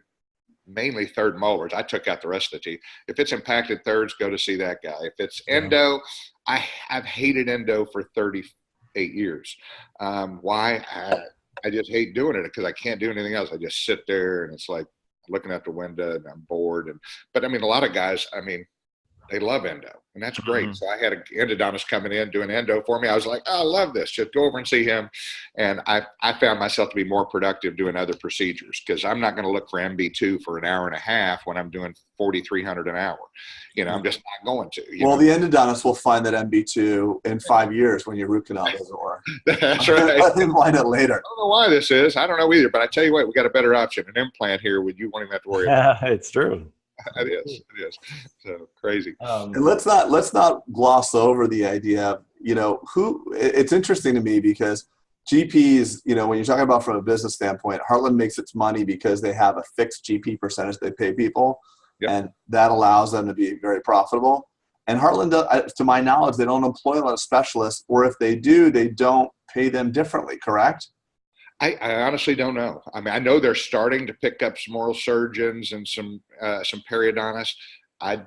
mainly third molars. I took out the rest of the teeth. If it's impacted thirds, go to see that guy. If it's endo, I've hated endo for 38 years. Why? I just hate doing it because I can't do anything else. I just sit there and it's like looking out the window and I'm bored. But I mean, a lot of guys, I mean, they love endo, and that's great. Mm-hmm. So I had an endodontist coming in doing endo for me. I was like, oh, I love this. Just go over and see him. And I found myself to be more productive doing other procedures because I'm not going to look for MB2 for an hour and a half when I'm doing $4,300 an hour. I'm just not going to. Well, the endodontist will find that MB2 in 5 years when your root canal doesn't work. That's right. Let him find it later. I don't know why this is. I don't know either. But I tell you what, we got a better option, an implant here with you won't even have to worry about it. It's true. It is. So crazy. And let's not gloss over the idea of, it's interesting to me because GPs, when you're talking about from a business standpoint, Heartland makes its money because they have a fixed GP percentage they pay people. Yep. And that allows them to be very profitable. And Heartland, to my knowledge, they don't employ a lot of specialists, or if they do, they don't pay them differently, correct? I honestly don't know. I mean, I know they're starting to pick up some oral surgeons and some periodontists. I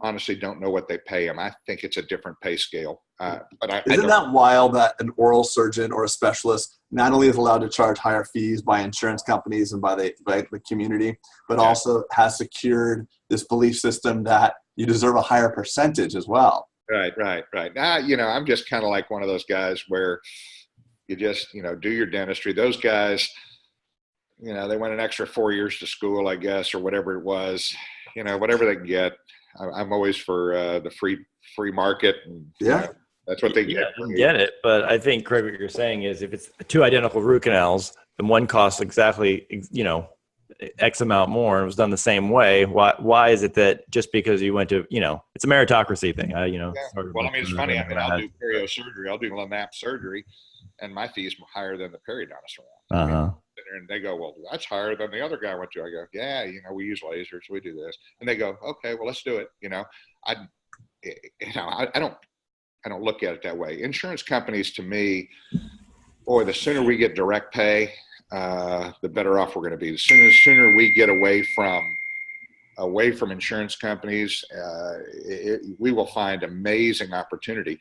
honestly don't know what they pay them. I think it's a different pay scale. Isn't that wild that an oral surgeon or a specialist not only is allowed to charge higher fees by insurance companies and by the community, but also has secured this belief system that you deserve a higher percentage as well? Right. I'm just kind of like one of those guys where you just, do your dentistry. Those guys, they went an extra 4 years to school, I guess, or whatever it was, whatever they can get. I'm always for the free market. And, that's what they get. I get it. But I think, Craig, what you're saying is if it's two identical root canals and one costs exactly, X amount more and it was done the same way, why is it that just because you went to, it's a meritocracy thing. Well, I mean, it's funny. I mean, I'll do perio surgery. I'll do LAMAP surgery. And my fee is higher than the periodontist around. Uh-huh. And they go, well, that's higher than the other guy went to. I go, yeah, we use lasers, we do this. And they go, okay, well, let's do it. I don't look at it that way. Insurance companies, to me, boy, the sooner we get direct pay, the better off we're going to be. The sooner we get away from insurance companies, we will find amazing opportunity.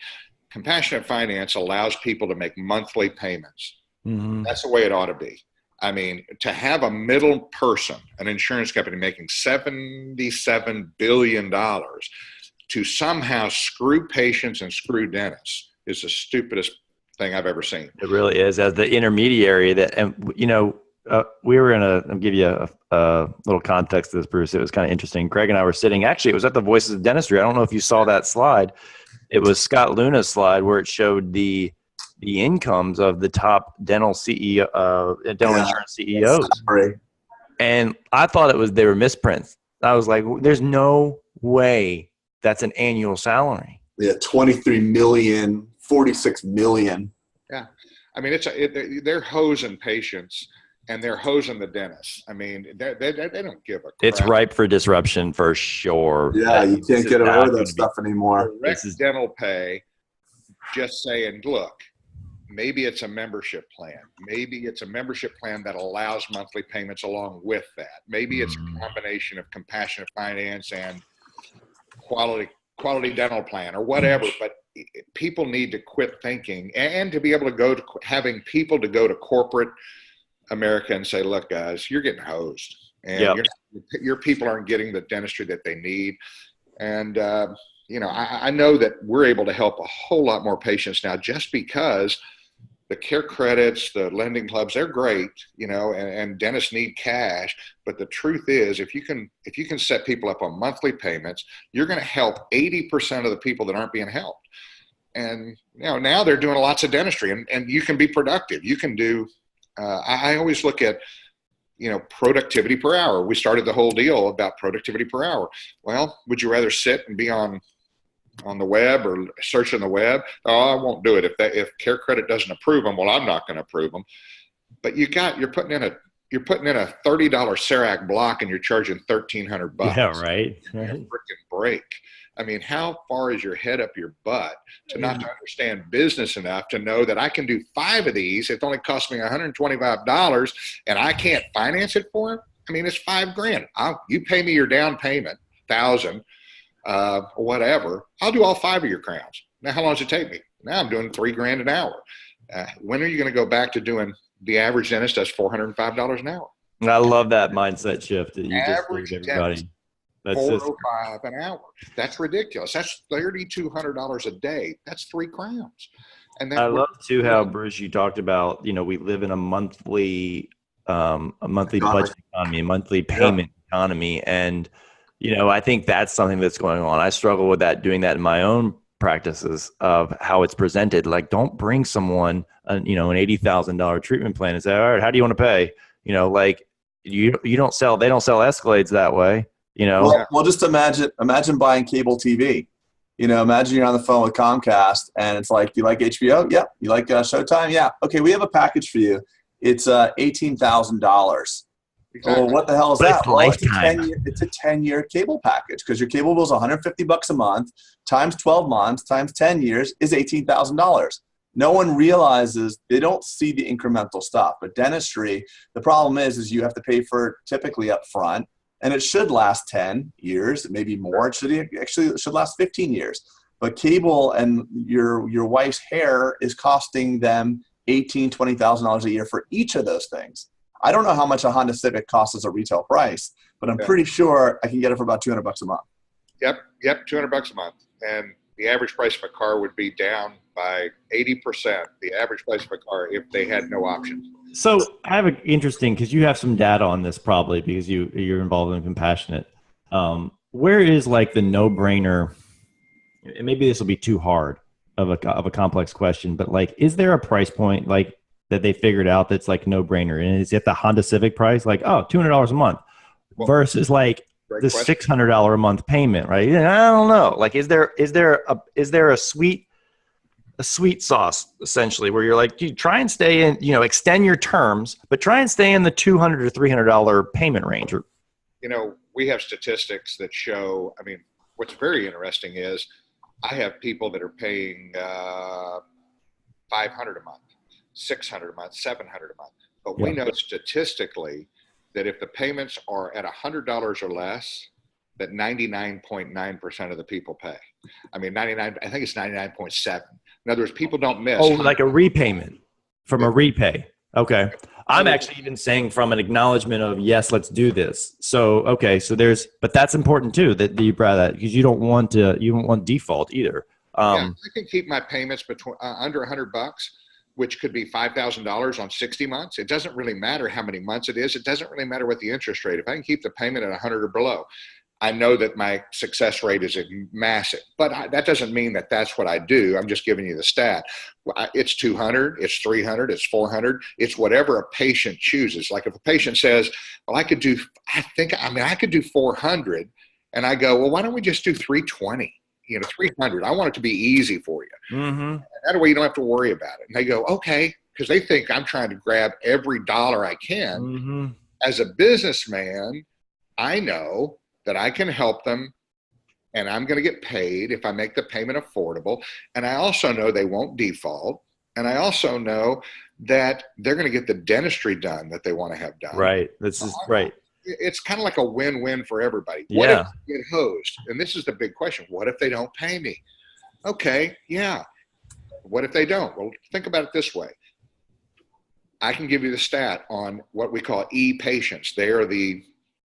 Compassionate finance allows people to make monthly payments. Mm-hmm. That's the way it ought to be. I mean, to have a middle person, an insurance company making $77 billion to somehow screw patients and screw dentists is the stupidest thing I've ever seen. It really is. As the intermediary we were I'll give you a little context to this, Bruce. It was kind of interesting. Craig and I were sitting, actually, it was at the Voices of Dentistry. I don't know if you saw that slide. It was Scott Luna's slide where it showed the incomes of the top dental insurance CEOs. And I thought they were misprints. I was like, there's no way that's an annual salary. Yeah, 23 million, 46 million. Yeah. I mean, they're hosing patients and they're hosing the dentists. I mean, they don't give a crap. It's ripe for disruption for sure. Yeah, you can't get away with that stuff anymore. Direct dental pay, just saying, look, maybe it's a membership plan. Maybe it's a membership plan that allows monthly payments along with that. Maybe it's a combination of compassionate finance and quality dental plan or whatever. But people need to quit thinking and to be able to having people to go to corporate America and say, look, guys, you're getting hosed and your people aren't getting the dentistry that they need. And, I know that we're able to help a whole lot more patients now just because the care credits, the lending clubs, they're great, and dentists need cash. But the truth is, if you can set people up on monthly payments, you're going to help 80% of the people that aren't being helped. And, now they're doing lots of dentistry and you can be productive. You can do, I always look at, productivity per hour. We started the whole deal about productivity per hour. Well, would you rather sit and be on the web or search on the web? Oh, I won't do it. If care credit doesn't approve them, well, I'm not going to approve them. But you're putting in a $30 CERAC block and you're charging $1,300. Yeah, right. Freaking break. I mean, how far is your head up your butt to not to understand business enough to know that I can do 5 of these? It only cost me $125 and I can't finance it for him. I mean, it's $5,000. You pay me your down payment, 1,000, or whatever. I'll do all 5 of your crowns. Now, how long does it take me? Now I'm doing $3,000 an hour. When are you going to go back to doing the average dentist does $405 an hour? I love that mindset shift that you Average just gave everybody. That's $405 an hour. That's ridiculous. That's $3,200 a day. That's 3 crowns. And I love too how, Bruce, you talked about, we live in a monthly budget economy, a monthly payment economy. And, I think that's something that's going on. I struggle with that, doing that in my own practices of how it's presented. Like, don't bring someone, an $80,000 treatment plan and say, all right, how do you want to pay? They don't sell Escalades that way. Well, just imagine buying cable TV. Imagine you're on the phone with Comcast and it's like, do you like HBO? Yeah. You like Showtime? Yeah. Okay, we have a package for you. It's $18,000. Exactly. Well, what the hell is But that? it's Well, lifetime. it's a 10-year cable package because your cable bill is $150 a month times 12 months times 10 years is $18,000. No one realizes, they don't see the incremental stuff. But dentistry, the problem is you have to pay for it typically up front. And it should last 10 years, maybe more. It should last 15 years. But cable and your wife's hair is costing them $18,000, $20,000 a year for each of those things. I don't know how much a Honda Civic costs as a retail price, but I'm pretty sure I can get it for about $200 a month. Yep, $200 a month. And the average price of a car would be down by 80%, the average price of a car, if they had no options. So I have an interesting, because you have some data on this probably because you're involved in Compassionate. Where is like the no-brainer, and maybe this will be too hard of a complex question, but like, is there a price point like that they figured out that's like no-brainer? And is it the Honda Civic price? Like, $200 a month versus like the $600 a month payment, right? I don't know. Like, is there a sweet sauce essentially where you're like, dude, try and stay in, extend your terms, but try and stay in the $200 to $300 payment range? We have statistics that show, what's very interesting is I have people that are paying $500 a month, $600 a month, $700 a month. But we know statistically that if the payments are at $100 or less, that 99.9% of the people pay. I think it's 99.7. In other words, people don't miss. Oh, like a repayment from a repay. Okay. I'm actually even saying from an acknowledgement of, yes, let's do this. So, okay. So but that's important too, that you brought that, because you don't want default either. I can keep my payments between under $100, which could be $5,000 on 60 months. It doesn't really matter how many months it is. It doesn't really matter what the interest rate. If I can keep the payment at 100 or below, I know that my success rate is massive, but that doesn't mean that that's what I do. I'm just giving you the stat. It's 200, it's 300, it's 400. It's whatever a patient chooses. Like if a patient says, well, I could do 400, and I go, well, why don't we just do 320? 300. I want it to be easy for you. Mm-hmm. That way you don't have to worry about it. And they go, okay, because they think I'm trying to grab every dollar I can. Mm-hmm. As a businessman, I know that I can help them and I'm going to get paid if I make the payment affordable. And I also know they won't default. And I also know that they're going to get the dentistry done that they want to have done. Right. This is right. It's kind of like a win-win for everybody. What if they get hosed? And this is the big question. What if they don't pay me? Okay. Yeah. What if they don't? Well, think about it this way. I can give you the stat on what we call e-patients. They are the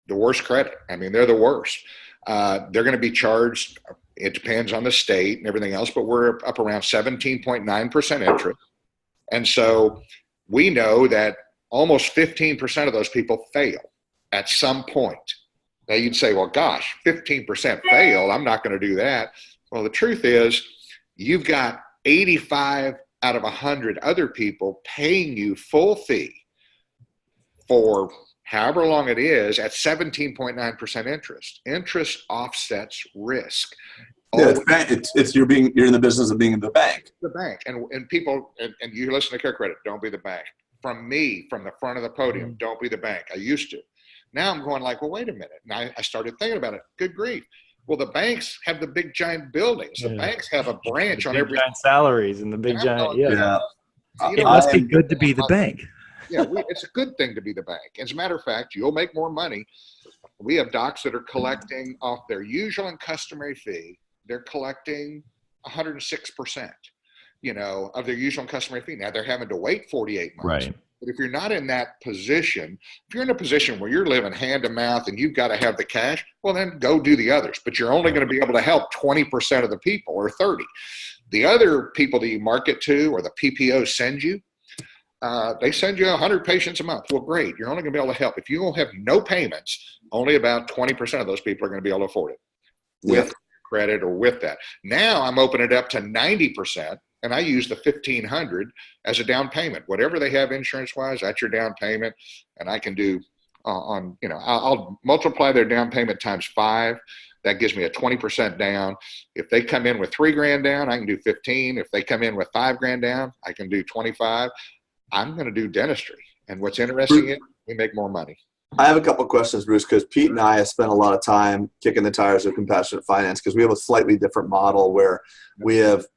worst credit. They're the worst. They're going to be charged. It depends on the state and everything else, but we're up around 17.9% interest. And so we know that almost 15% of those people fail at some point. Now you'd say, well, gosh, 15% fail. I'm not going to do that. Well, the truth is you've got 85 out of 100 other people paying you full fee for however long it is at 17.9% interest. Interest offsets risk. Yeah, you're in the business of being in the bank. The bank. And people, and you listen to Care Credit, don't be the bank. From me, from the front of the podium, don't be the bank. I used to. Now I'm going like, well, wait a minute. And I started thinking about it. Good grief. Well, the banks have the big giant buildings. The banks have a branch on every giant salaries and the big giant. Yeah. You It know, must be good to be the bank. yeah, it's a good thing to be the bank. As a matter of fact, you'll make more money. We have docs that are collecting off their usual and customary fee. They're collecting 106%, of their usual and customary fee. Now they're having to wait 48 months. Right. But if you're not in that position, if you're in a position where you're living hand to mouth and you've got to have the cash, well, then go do the others. But you're only going to be able to help 20% of the people or 30. The other people that you market to or the PPO send you, they send you 100 patients a month. Well, great. You're only going to be able to help. If you don't have no payments, only about 20% of those people are going to be able to afford it with credit or with that. Now I'm opening it up to 90%. And I use the $1,500 as a down payment. Whatever they have insurance-wise, that's your down payment. And I can do I'll multiply their down payment times 5. That gives me a 20% down. If they come in with $3,000 down, I can do 15. If they come in with $5,000 down, I can do 25. I'm going to do dentistry. And what's interesting is we make more money. I have a couple of questions, Bruce, because Pete and I have spent a lot of time kicking the tires of compassionate finance because we have a slightly different model where we have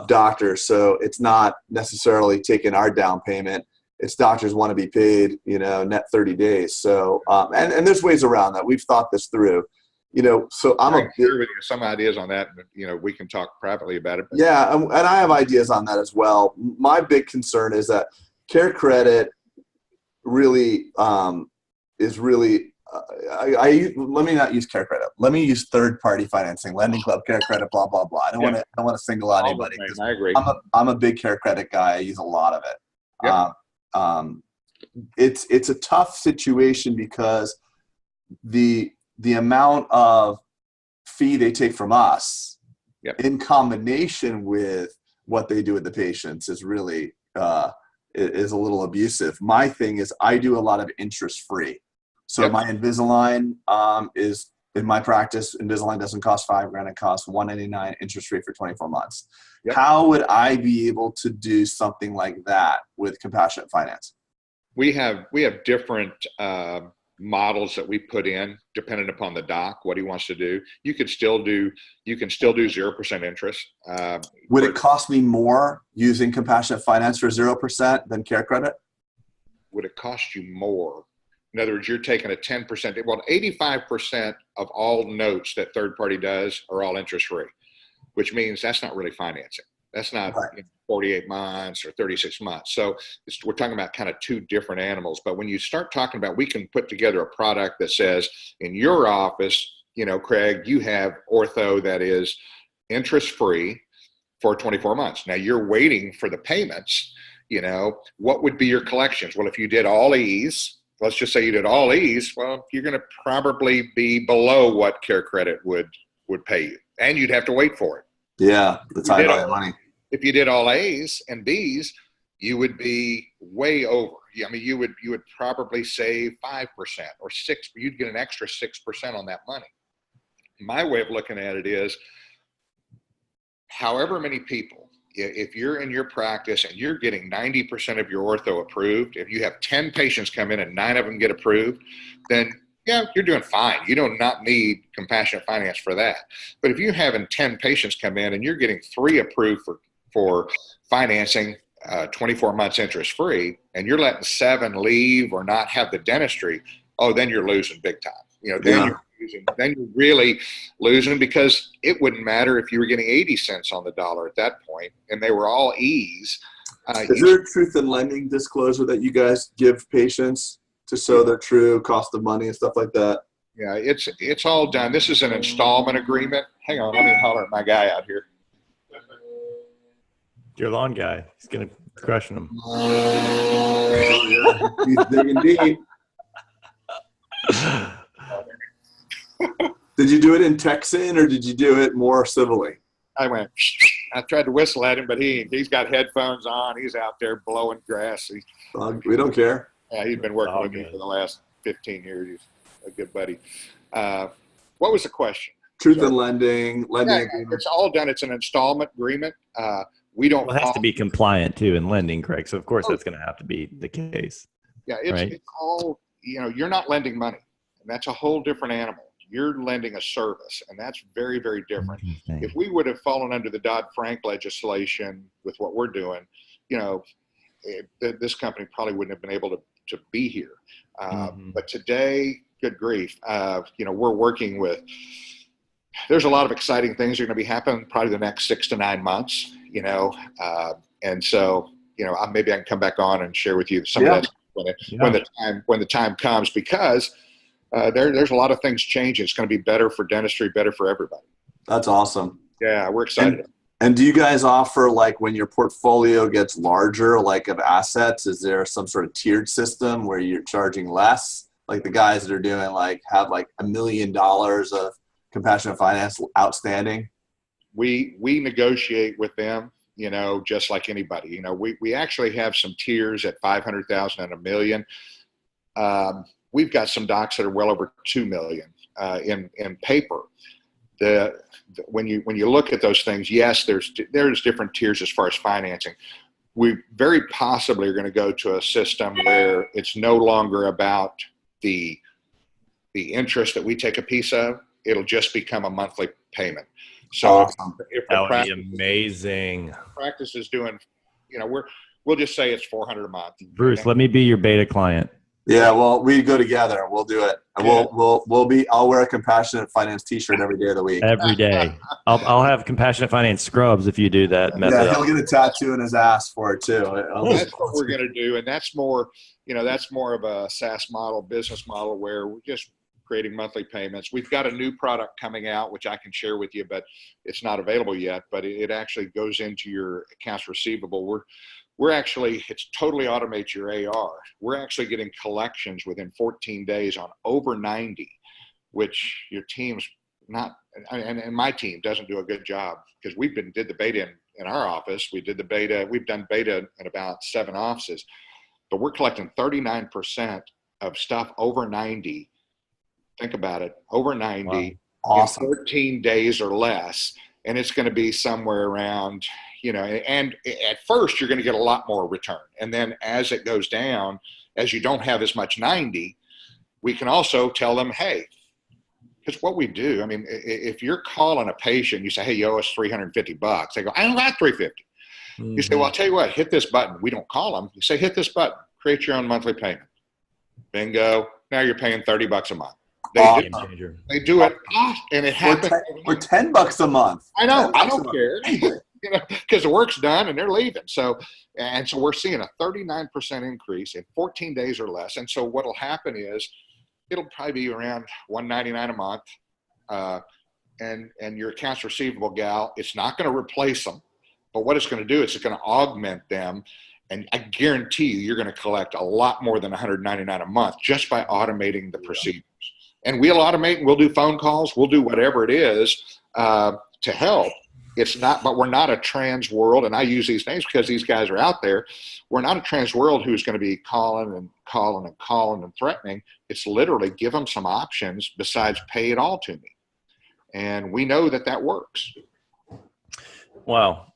doctors. So it's not necessarily taking our down payment. It's doctors want to be paid, net 30 days. So, and there's ways around that. We've thought this through, so I'm share with you some ideas on that. We can talk privately about it. Yeah. And I have ideas on that as well. My big concern is that care credit really, is really, let me not use care credit. Let me use third-party financing, lending club, care credit, blah blah blah. I don't want to single out anybody. I agree. I'm a big care credit guy. I use a lot of it. It's a tough situation because the amount of fee they take from us, in combination with what they do with the patients, is really is a little abusive. My thing is I do a lot of interest-free. So my Invisalign is, in my practice, Invisalign doesn't cost $5,000. It costs $199 interest rate for 24 months. How would I be able to do something like that with compassionate finance? We have different models that we put in depending upon the doc, what he wants to do. You can still do 0% interest. Would it cost me more using compassionate finance for 0% than care credit? Would it cost you more? In other words, you're taking a 10%. Well, 85% of all notes that third party does are all interest free, which means that's not really financing. That's not 48 months or 36 months. So we're talking about kind of two different animals. But when you start talking about, we can put together a product that says in your office, Craig, you have ortho that is interest free for 24 months. Now you're waiting for the payments. What would be your collections? Well, if you did all E's, let's just say you did all E's, well, you're going to probably be below what care credit would pay you. And you'd have to wait for it. Yeah, that's high value money. If you did all A's and B's, you would be way over. I mean, you would probably save 5% or 6%. You'd get an extra 6% on that money. My way of looking at it is, however many people, if you're in your practice and you're getting 90% of your ortho approved, if you have 10 patients come in and 9 of them get approved, then you're doing fine. You do not need compassionate finance for that. But if you're having 10 patients come in and you're getting 3 approved for financing 24 months interest free, and you're letting 7 leave or not have the dentistry, then you're losing big time. Then you're really losing, because it wouldn't matter if you were getting 80 cents on the dollar at that point and they were all E's. Is there a truth in lending disclosure that you guys give patients to show their true cost of money and stuff like that? Yeah, it's all done. This is an installment agreement. Hang on, let me holler at my guy out here. Your lawn guy. He's going to crushing him. He's digging deep. Did you do it in Texan or did you do it more civilly? I tried to whistle at him, but he's got headphones on. He's out there blowing grass. We don't care. Yeah, he's been working with me for the last 15 years. He's a good buddy. What was the question? Truth in lending agreement. It's all done. It's an installment agreement. We don't. Well, it has to be compliant too in lending, Craig. So of course that's going to have to be the case. Yeah, it's all. You're not lending money, and that's a whole different animal. You're lending a service, and that's very, very different. Interesting. If we would have fallen under the Dodd-Frank legislation with what we're doing, this company probably wouldn't have been able to be here. But today, good grief, we're working with, there's a lot of exciting things that are going to be happening probably the next 6 to 9 months, and so, maybe I can come back on and share with you some of that when the time comes, because there's a lot of things changing. It's going to be better for dentistry, better for everybody. That's awesome. Yeah, we're excited. And do you guys offer, like, when your portfolio gets larger, like of assets, is there some sort of tiered system where you're charging less? Like the guys that are doing have $1 million of compassionate finance outstanding? We negotiate with them, just like anybody. We actually have some tiers at 500,000 and $1 million. We've got some docs that are well over 2 million in paper. When you look at those things, yes, there's different tiers as far as financing. We very possibly are going to go to a system where it's no longer about the interest that we take a piece of. It'll just become a monthly payment. So awesome. if that would be amazing. Practice is doing, we'll just say it's $400 a month. Bruce, let me be your beta client. Yeah, well, we go together. We'll do it. And I'll wear a compassionate finance T-shirt every day of the week. Every day. I'll have compassionate finance scrubs if you do that method. Yeah, he'll get a tattoo in his ass for it too. That's what we're going to do, and that's more of a SaaS model, business model, where we're just creating monthly payments. We've got a new product coming out, which I can share with you, but it's not available yet. But it actually goes into your accounts receivable. It's totally automates your AR. We're actually getting collections within 14 days on over 90, which your team's not, and my team doesn't do a good job, because we did the beta in our office. We've done beta in about 7 offices, but we're collecting 39% of stuff over 90. Think about it, over 90. Wow. Awesome. In 14 days or less. And it's going to be somewhere around, and at first you're going to get a lot more return. And then as it goes down, as you don't have as much 90, we can also tell them, hey, because what we do, if you're calling a patient, you say, hey, you owe us $350. They go, I don't got $350. You say, well, I'll tell you what, hit this button. We don't call them. You say, hit this button, create your own monthly payment. Bingo. Now you're paying $30 a month. They do it, and it happens. Or $10 a month. I know. I don't care, because the work's done and they're leaving. So we're seeing a 39% increase in 14 days or less. And so what'll happen is it'll probably be around $199 a month, and your accounts receivable gal. It's not going to replace them, but what it's going to do is it's going to augment them. And I guarantee you're going to collect a lot more than $199 a month just by automating the procedures. And we'll automate, and we'll do phone calls, we'll do whatever it is to help. But we're not a trans world, and I use these names because these guys are out there. We're not a trans world who's going to be calling and threatening. It's literally give them some options besides pay it all to me. And we know that works. Wow.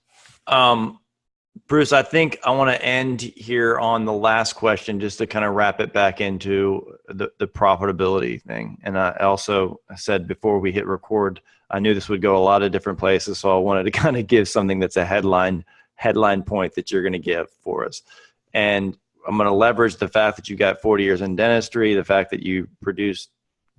Bruce, I think I want to end here on the last question, just to kind of wrap it back into the profitability thing. And I also said before we hit record, I knew this would go a lot of different places. So I wanted to kind of give something that's a headline point that you're going to give for us. And I'm going to leverage the fact that you got 40 years in dentistry, the fact that you produce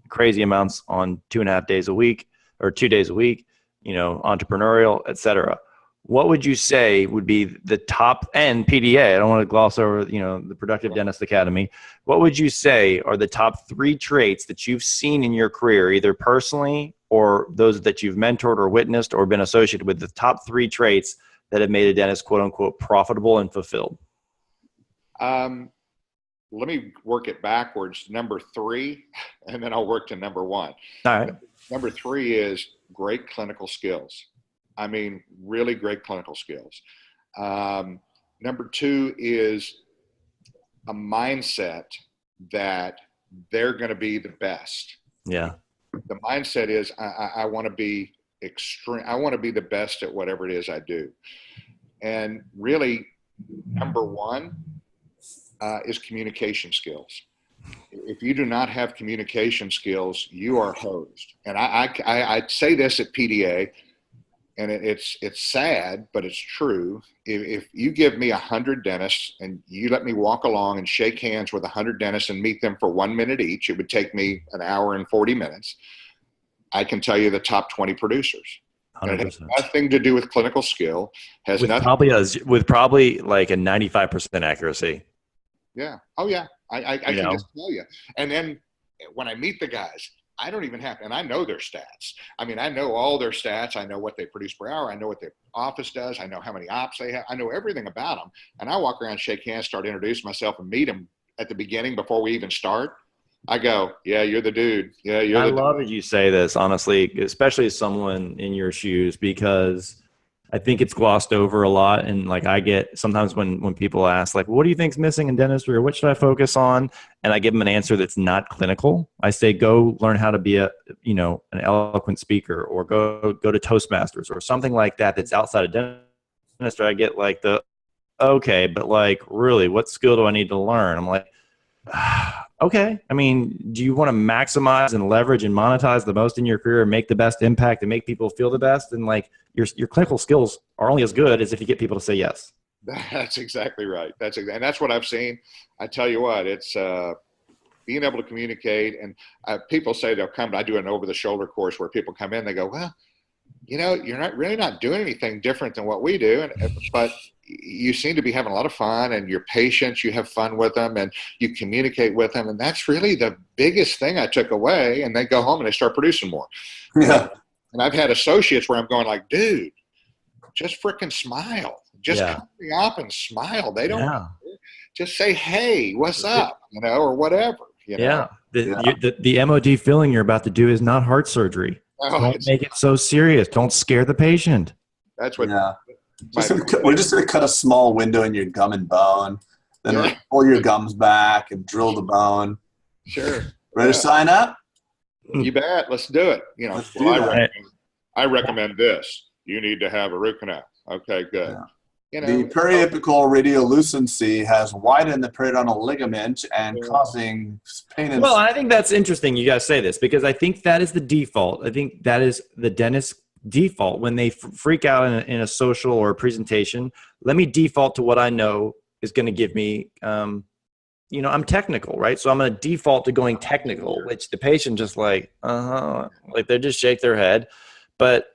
crazy amounts on 2.5 days a week or 2 days a week, entrepreneurial, et cetera. What would you say would be the top, and PDA, I don't want to gloss over, the Productive Dentist Academy. What would you say are the top 3 traits that you've seen in your career, either personally or those that you've mentored or witnessed or been associated with, the top 3 traits that have made a dentist, quote unquote, profitable and fulfilled? Let me work it backwards. Number 3, and then I'll work to number 1. All right. Number 3 is great clinical skills. Really great clinical skills. Number 2 is a mindset that they're going to be the best. Yeah. The mindset is I want to be extreme. I want to be the best at whatever it is I do. And really, number 1 is communication skills. if you do not have communication skills, you are hosed. And I say this at PDA, and it's sad, but it's true. If you give me 100 dentists and you let me walk along and shake hands with 100 dentists and meet them for 1 minute each, it would take me an hour and 40 minutes. I can tell you the top 20 producers. 100%. It has nothing to do with clinical skill. Has with nothing probably like a 95% accuracy. Yeah. Oh yeah. I can know? just tell you. And then when I meet the guys, I don't even have, and I know their stats. I mean, I know all their stats. I know what they produce per hour. I know what their office does. I know how many ops they have. I know everything about them. And I walk around, shake hands, start introducing myself and meet them at the beginning before we even start. I go, yeah, you're the dude. Yeah, you're the dude. I love that you say this, honestly, especially as someone in your shoes, because I think it's glossed over a lot. And like I get sometimes when people ask, like, what do you think's missing in dentistry, or what should I focus on? And I give them an answer that's not clinical. I say, go learn how to be an eloquent speaker, or go to Toastmasters or something like that that's outside of dentistry. I get like okay, but like, really, what skill do I need to learn? I'm like, okay. I mean, do you want to maximize and leverage and monetize the most in your career and make the best impact and make people feel the best? And like your clinical skills are only as good as if you get people to say yes. That's exactly right. And that's what I've seen. I tell you what, it's being able to communicate. And people say they'll come. I do an over-the-shoulder course where people come in. They go, well, you're not doing anything different than what we do, but you seem to be having a lot of fun, and your patients, you have fun with them, and you communicate with them, and that's really the biggest thing I took away. And they go home and they start producing more. Yeah. And I've had associates where I'm going like, dude, just freaking smile. Just come to the op and smile. They don't just say, hey, what's up, or whatever. Yeah. The MOD filling you're about to do is not heart surgery. No, don't make it so serious. Don't scare the patient. That's what. Yeah. We're just going to cut a small window in your gum and bone, then pull your gums back and drill the bone. Sure. Ready to sign up? You bet. Let's do it. I recommend this. You need to have a root canal. Okay, good. Yeah. The periapical radiolucency has widened the periodontal ligament and causing pain. Well, I think that's interesting you guys say this, because I think that is the default. I think that is the dentist's default when they freak out in a social or a presentation. Let me default to what I know is going to give me, I'm technical, right? So I'm going to default to going technical, which the patient just like they just shake their head. But,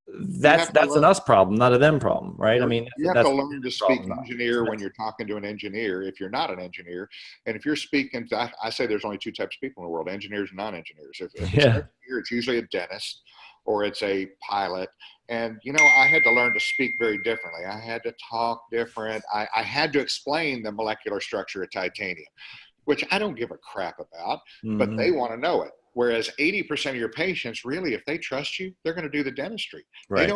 that's an us problem, not a them problem, right? I mean, you have to learn to speak engineer when you're talking to an engineer, if you're not an engineer. And if you're speaking to, I say there's only two types of people in the world, engineers and non-engineers. If it's an engineer, it's usually a dentist or it's a pilot. And, I had to learn to speak very differently. I had to talk different. I had to explain the molecular structure of titanium, which I don't give a crap about, but they want to know it. Whereas 80% of your patients, really, if they trust you, they're going to do the dentistry. Right.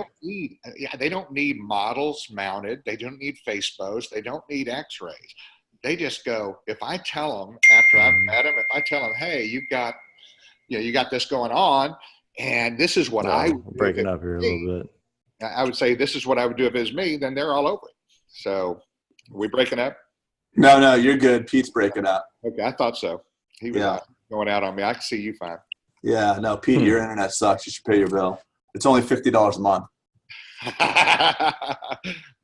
They don't need models mounted. They don't need face bows. They don't need x-rays. They just go, if I tell them after I've met them, if I tell them, hey, you got this going on, and this is what I would do. Breaking up here a little bit. I would say, this is what I would do if it was me, then they're all over it. So are we breaking up? No, you're good. Pete's breaking up. Okay, I thought so. He was going out on me. I can see you fine. Yeah, no, Pete, your internet sucks. You should pay your bill. It's only $50 a month.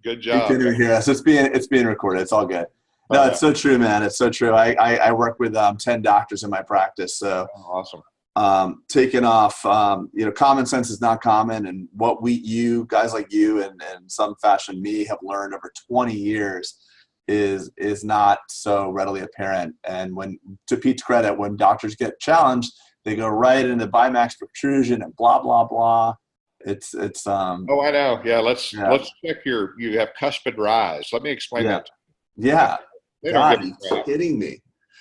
Good job. You can hear us. It's being recorded. It's all good. No, it's so true, man. It's so true. I work with 10 doctors in my practice. So awesome. Taking off, common sense is not common. And what you guys like you and in some fashion me have learned over 20 years is not so readily apparent. And to Pete's credit, when doctors get challenged, they go right into Bimax protrusion and blah, blah, blah. It's oh, I know. Yeah. Let's check you have cuspid rise. Let me explain that. Yeah. God, you're kidding me.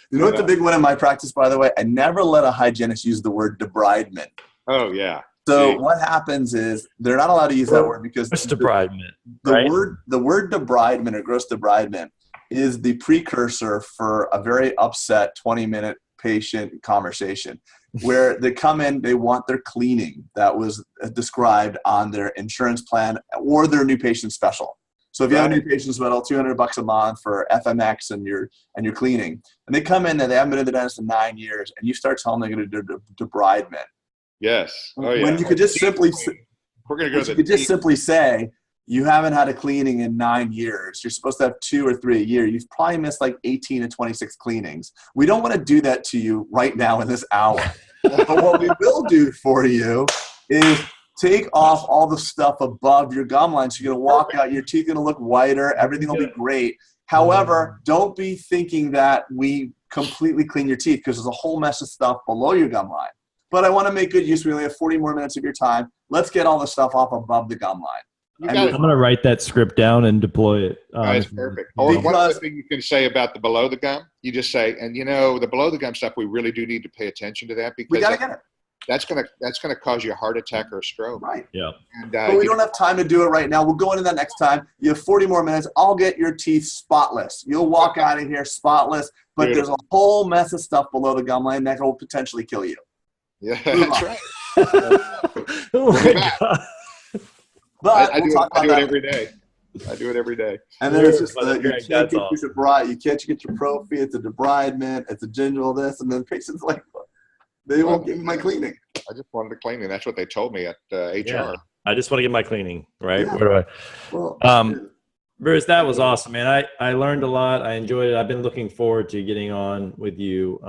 You know what the big one in my practice, by the way? I never let a hygienist use the word debridement. Oh, yeah. So what happens is they're not allowed to use that word because debridement. The word debridement or gross debridement is the precursor for a very upset 20-minute patient conversation where they come in, they want their cleaning that was described on their insurance plan or their new patient special. So if you have a new patient's metal, $200 a month for FMX and your cleaning, and they come in and they haven't been to the dentist in 9 years, and you start telling them they're going to do debridement. Yes. Oh, yeah. When you could just simply simply say, you haven't had a cleaning in 9 years. You're supposed to have 2 or 3 a year. You've probably missed like 18 to 26 cleanings. We don't want to do that to you right now in this hour. But what we will do for you is take off all the stuff above your gum line. So you're going to walk out, your teeth are going to look whiter, everything will be great. However, don't be thinking that we completely clean your teeth, because there's a whole mess of stuff below your gum line. But I want to make good use. We only have 40 more minutes of your time. Let's get all the stuff off above the gum line. I'm going to write that script down and deploy it. That's perfect. Or one other thing you can say about the below the gum, you just say, and the below the gum stuff, we really do need to pay attention to that, because we got to get it. That's gonna cause you a heart attack or a stroke. Right. Yeah. And, but we don't have time to do it right now. We'll go into that next time. You have 40 more minutes. I'll get your teeth spotless. You'll walk out of here spotless, but there's a whole mess of stuff below the gum line that will potentially kill you. Yeah, that's right. Oh my God. But I do it every day. I do it every day. And then it's just you can't get your prophy, it's a debridement, it's a gingival this, and then patients like, they won't give me my cleaning. I just wanted to cleaning. That's what they told me at HR. Yeah. I just want to get my cleaning, right? Yeah. Where do I? Bruce, that was awesome, man. I learned a lot. I enjoyed it. I've been looking forward to getting on with you.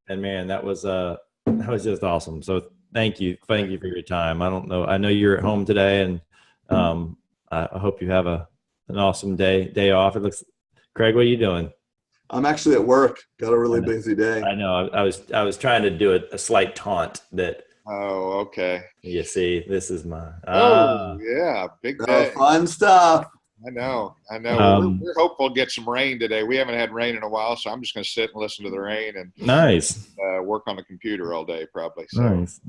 And man, that was just awesome. So thank you for your time. I know you're at home today, and I hope you have an awesome day off. Craig, what are you doing? I'm actually at work. Got a really busy day. I know. I was trying to do a slight taunt that. Oh, okay. You see, this is my. Yeah, big day. Fun stuff. I know. We're hopeful to get some rain today. We haven't had rain in a while, so I'm just going to sit and listen to the rain and nice work on the computer all day, probably. So, nice.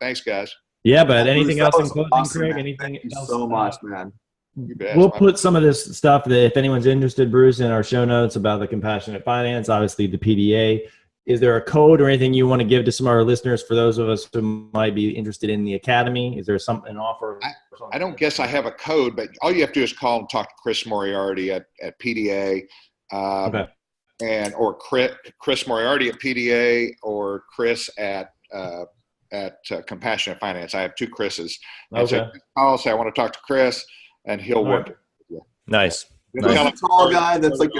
Thanks, guys. Yeah, but anything else in closing, awesome, Craig? man. Anything Thank you else? so much, man. We'll put some of this stuff that if anyone's interested, Bruce, in our show notes about the compassionate finance, obviously the PDA. Is there a code or anything you want to give to some of our listeners for those of us who might be interested in the academy? Is there an offer? I don't guess I have a code, but all you have to do is call and talk to Chris Moriarty at PDA, or Chris Moriarty at PDA, or Chris at Compassionate Finance. I have two Chris's. And so I'll say I want to talk to Chris, and he'll work it with you. Nice. Who's the tall guy that's like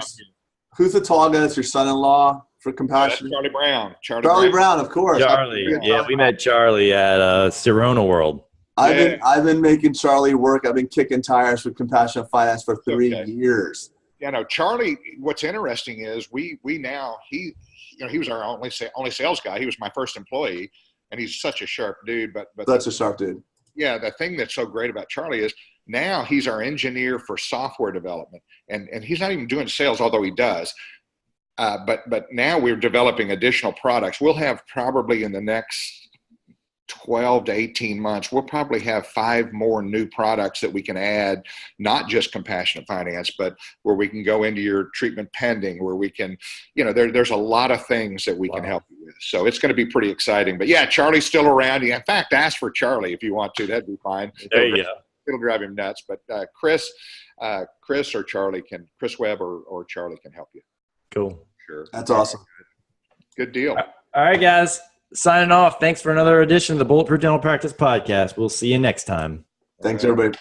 who's the tall guy that's your son-in-law for Compassion? Charlie Brown. Charlie Brown, of course. Charlie. Yeah, we met Charlie at Sirona World. I've been making Charlie work. I've been kicking tires with Compassionate Finance for 3 years. Yeah, no, Charlie. What's interesting is he was our only sales guy. He was my first employee, and he's such a sharp dude. But such a sharp dude. Yeah, the thing that's so great about Charlie is now he's our engineer for software development, and he's not even doing sales, although he does. But now we're developing additional products. We'll have probably in the next 12 to 18 months, we'll probably have 5 more new products that we can add, not just compassionate finance, but where we can go into your treatment pending, where we can, there's a lot of things that we can help you with. So it's going to be pretty exciting. But yeah, Charlie's still around. In fact, ask for Charlie if you want to. That'd be fine. There you go. It'll drive him nuts. But Chris or Charlie Chris Webb or Charlie can help you. Cool. Sure. That's awesome. Good deal. All right, guys. Signing off. Thanks for another edition of the Bulletproof Dental Practice Podcast. We'll see you next time. Thanks, everybody.